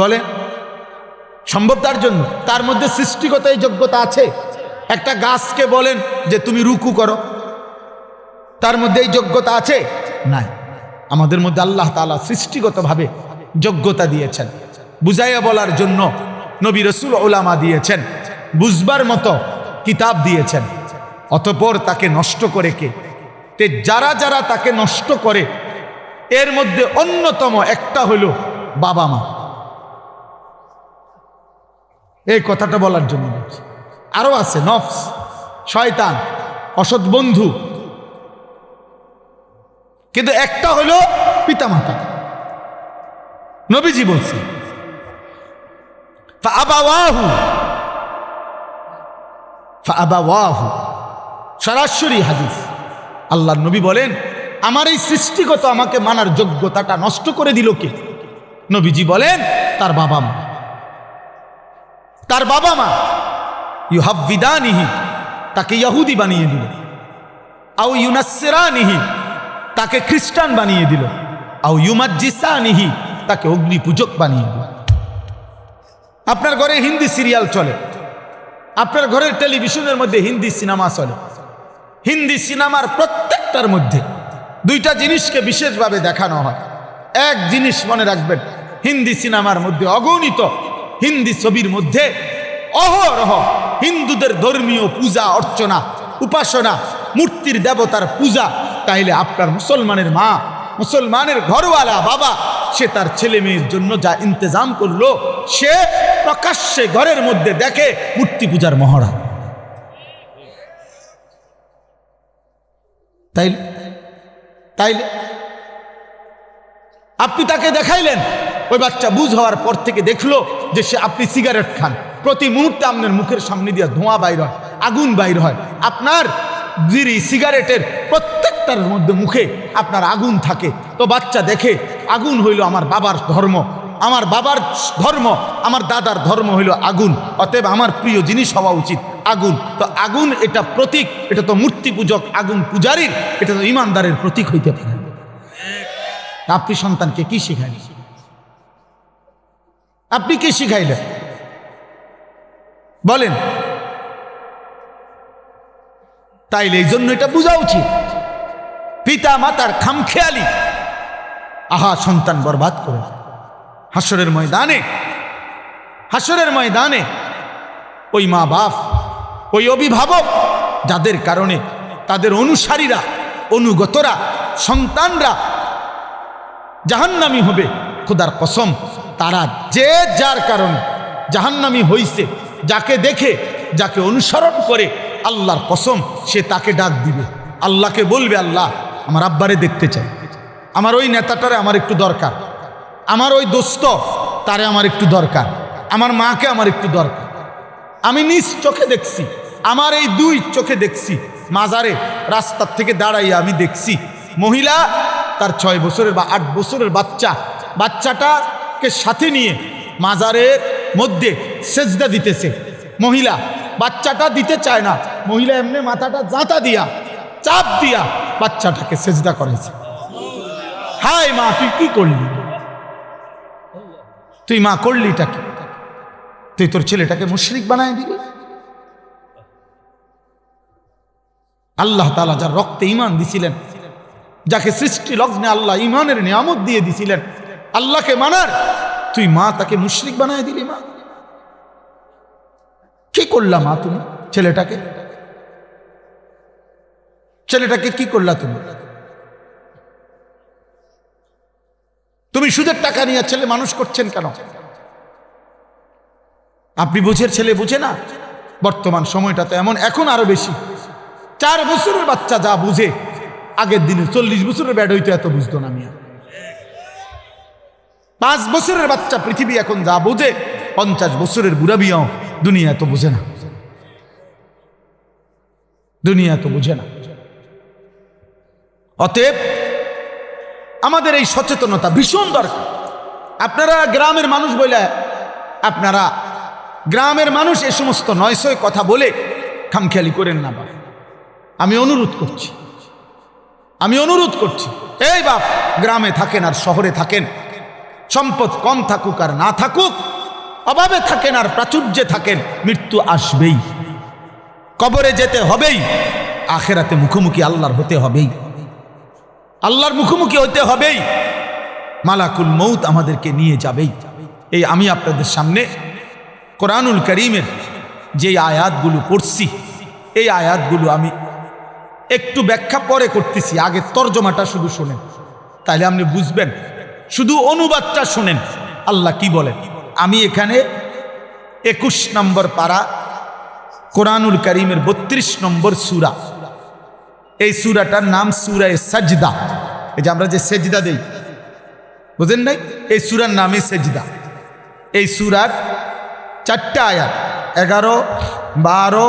বলে সম্ভব? তার জন্য তার মধ্যে সৃষ্টিগত এই যোগ্যতা আছে। একটা গাছকে বলেন যে তুমি রুকু করো, তার মধ্যে এই যোগ্যতা আছে? নাই। আমাদের মধ্যে আল্লাহ তাআলা সৃষ্টিগতভাবে যোগ্যতা দিয়েছেন, বুঝাইয়া বলার জন্য নবী রাসূল উলামা দিয়েছেন, বুঝবার মতো কিতাব দিয়েছেন। অতঃপর তাকে নষ্ট করে কে? তে যারা যারা তাকে নষ্ট করে এর মধ্যে অন্যতম একটা হলো বাবা মা। এই কথাটা বলার জন্য বলছি। আরো আছে নফস, শয়তান, অসৎ বন্ধু, কিন্তু একটা হলো পিতামাতা। নবীজি বলছে ফাআবাওয়াহু, ফাআবাওয়াহু, সরাসরি হাদিস। আল্লাহর নবী বলেন আমার এই সৃষ্টিগত আমাকে মানার যোগ্যতাটা নষ্ট করে দিল কে? নবীজি বলেন তার বাবা মা। তার বাবা মা ইউহাব্বিদানিহি, তাকে ইহুদি বানিয়ে দিল, আও ইউনাসসিরানিহি, তাকে খ্রিস্টান বানিয়ে দিল, আও ইউমাজ্জিসানিহি, তাকে অগ্নি পূজক বানিয়ে দিল। আপনার ঘরে হিন্দি সিরিয়াল চলে, আপনার ঘরের টেলিভিশনের মধ্যে হিন্দি সিনেমা চলে। হিন্দি সিনেমার প্রত্যেকটার মধ্যে দুইটা জিনিসকে বিশেষভাবে দেখানো হয়। এক জিনিস মনে রাখবেন, হিন্দি সিনেমার মধ্যে অগণিত হিন্দি ছবির মধ্যে অহরহ হিন্দুদের ধর্মীয় পূজা অর্চনা, উপাসনা, মূর্তির দেবতার পূজা। তাইলে আপনার মুসলমানের মা, মুসলমানের ঘরওয়ালা বাবা, সে তার ছেলে মেয়ের জন্য যা ইন্তজাম করলো, সে প্রকাশ্যে ঘরের মধ্যে দেখে মূর্তি পূজার মহড়া। তাইলে তাইলে আপনি তাকে দেখাইলেন, ওই বাচ্চা বুঝ হওয়ার পর থেকে দেখলো যে সে আপনি সিগারেট খান, প্রতি মুহূর্তে আপনার মুখের সামনে দিয়ে ধোঁয়া বাইর হয়, আগুন বাইর হয়। আপনার বিড়ি সিগারেটের প্রত্যেকটার মধ্যে মুখে আপনার আগুন থাকে। তো বাচ্চা দেখে আগুন হইল আমার বাবার ধর্ম, আমার বাবার ধর্ম, আমার দাদার ধর্ম হইল আগুন, অতএব আমার প্রিয় জিনিস হওয়া উচিত আগুন। তো আগুন এটা প্রতীক, এটা তো মূর্তি পূজক, আগুন পূজারীর, এটা তো ইমানদারের প্রতীক হইতে পারে। আপনি সন্তানকে কি শিখাইলেন? আপনি কি শিখাইলেন বলেন? তাইলে এই জন্য এটা বোঝা উচিত, পিতা মাতার খামখেয়ালি আহা সন্তান বরবাদ করে। হাসরের ময়দানে, হাসরের ময়দানে ওই মা বাপ, ওই অভিভাবক যাদের কারণে তাদের অনুসারীরা, অনুগতরা, সন্তানরা জাহান্নামী হবে, খোদার কসম তারা যে যার কারণে জাহান্নামী হইছে, যাকে দেখে, যাকে অনুসরণ করে, আল্লাহর কসম সে তাকে ডাক দিবে, আল্লাহকে বলবে আল্লাহ আমার আব্বারে দেখতে চাই, আমার ওই নেতাটারে আমার একটু দরকার, আমার ওই দোস্ত তারে আমার একটু দরকার, আমার মাকে আমার একটু দরকার। আমি নিজ চোখে দেখছি, আমার এই দুই চোখে দেখছি, মাজারে রাস্তার থেকে দাঁড়াইয়া আমি দেখছি মহিলা তার 6 বছরের বা 8 বছরের বাচ্চাটাকে সাথে নিয়ে মাজারের মধ্যে সেজদা দিতেছে। মহিলা বাচ্চাটা দিতে চায় না, মহিলা এমনি মাথাটা জাঁতা দিয়া, চাপ দিয়া বাচ্চাটাকে সেজদা করেছে। হায় মা, তুই কি করলি? তুই মা করলিটা কি? তুই তোর ছেলেটাকে মুশরিক বানায় দিবি? আল্লাহ তাআলা যার রক্তে ঈমান দিছিলেন, যাকে সৃষ্টি লগ্নে আল্লাহ ঈমানের নিয়ামত দিয়ে দিছিলেন, আল্লাহকে মানার, তুই মা তাকে মুশরিক বানায় দিলি। মা কি করলা? মা তুমি ছেলেটাকে কি করলা? তুমি সুদের টাকা নিয়ে ছেলে মানুষ করছেন কেন? আপনি বুঝের ছেলে বুঝে না? বর্তমান সময়টা তো এমন, এখন আরো বেশি। 4 বছরের বাচ্চা যা বুঝে, আগের দিনে 40 বছরের ব্যাড হইতো এত বুঝতো না মিয়া। 5 বছরের বাচ্চা পৃথিবী এখন যা বোঝে, 50 বছরের বুড়া বিয়াও দুনিয়া এত বুঝে না, দুনিয়া এত বুঝে না। অতএব আমাদের এই সচেতনতা ভীষণ দরকার। আপনারা গ্রামের মানুষ বলে, আপনারা গ্রামের মানুষ এ সমস্ত নয়সয় কথা বলে খামখেয়ালি করেন না বাপ। আমি অনুরোধ করছি, এই বাপ, গ্রামে থাকেন আর শহরে থাকেন, সম্পদ কম থাকুক আর না থাকুক, অভাবে থাকেন আর প্রাচুর্যে থাকেন, মৃত্যু আসবেই, কবরে যেতে হবেই, আখেরাতে মুখোমুখি আল্লাহর হতে হবেই, আল্লাহর মুখোমুখি হতে হবেই, মালাকুল মৌত আমাদেরকে নিয়ে যাবেই। এই আমি আপনাদের সামনে কোরআনুল কারীমের যে আয়াতগুলো পড়ছি, এই আয়াতগুলো আমি একটু ব্যাখ্যা পরে করতেছি, আগে তর্জমাটা শুধু শোনেন, তাহলে আপনি বুঝবেন। শুধু অনুবাদটা শোনেন আল্লাহ কি বলেন। আমি এখানে 21 নম্বর পারা কোরআনুল কারীমের 32 নম্বর সূরা, এই সূরাটার নাম সূরা সাজদা। এই যে আমরা যে সেজদা দেই, বুঝেন নাই, এই সূরার নামই সেজদা। এই সূরার 4টা আয়াত, 11, 12,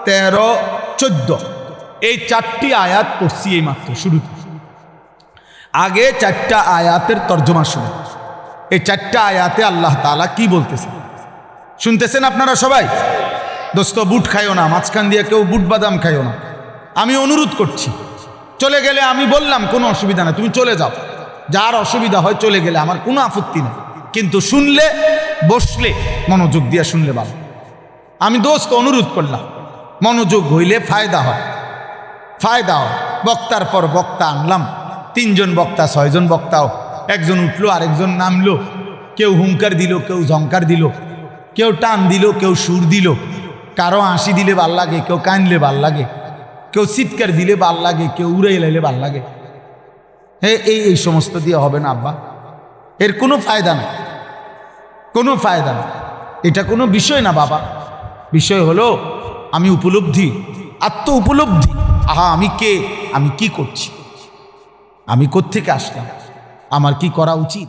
13, 14, এই 4টি আয়াত পড়ছি এই মাত্র শুরুতে। আগে 4টা আয়াতের তর্জমা শুনে, এই 4টা আয়াতে আল্লাহ তাআলা কি বলতেছেন শুনতেছেন আপনারা সবাই? দোস্ত, বুট খাইও না, মাঝখান দিয়ে কেউ বুট বাদাম খাইও না। আমি অনুরোধ করছি, চলে গেলে আমি বললাম কোনো অসুবিধা না, তুমি চলে যাও, যার অসুবিধা হয় চলে গেলে আমার কোনো আপত্তি নেই, কিন্তু শুনলে, বসলে মনোযোগ দিয়ে শুনলে ভালো। আমি দোস্ত অনুরোধ করলাম, মনোযোগ হইলে ফায়দা হয়। বক্তার পর বক্তা আনলাম, 3 জন বক্তা, 6 জন বক্তাও, একজন উঠলো আরেকজন নামলো, কেউ হুঙ্কার দিল, কেউ ঝঙ্কার দিল, কেউ টান দিল, কেউ সুর দিল, কারো হাসি দিলে ভাল লাগে, কেউ কানলে ভাল লাগে, কেউ চিৎকার দিলে ভাল লাগে, কেউ উড়ে এলাইলে ভাল লাগে। এই সমস্ত দিয়ে হবে না আব্বা, এর কোনো ফায়দা নেই, কোনো ফায়দা নেই। এটা কোনো বিষয় না বাবা, বিষয় হলো আমি উপলব্ধি, আত্ম উপলব্ধি। আহা, আমি কে, আমি কি করছি, আমি কোত্থেকে আসলাম, আমার কি করা উচিত।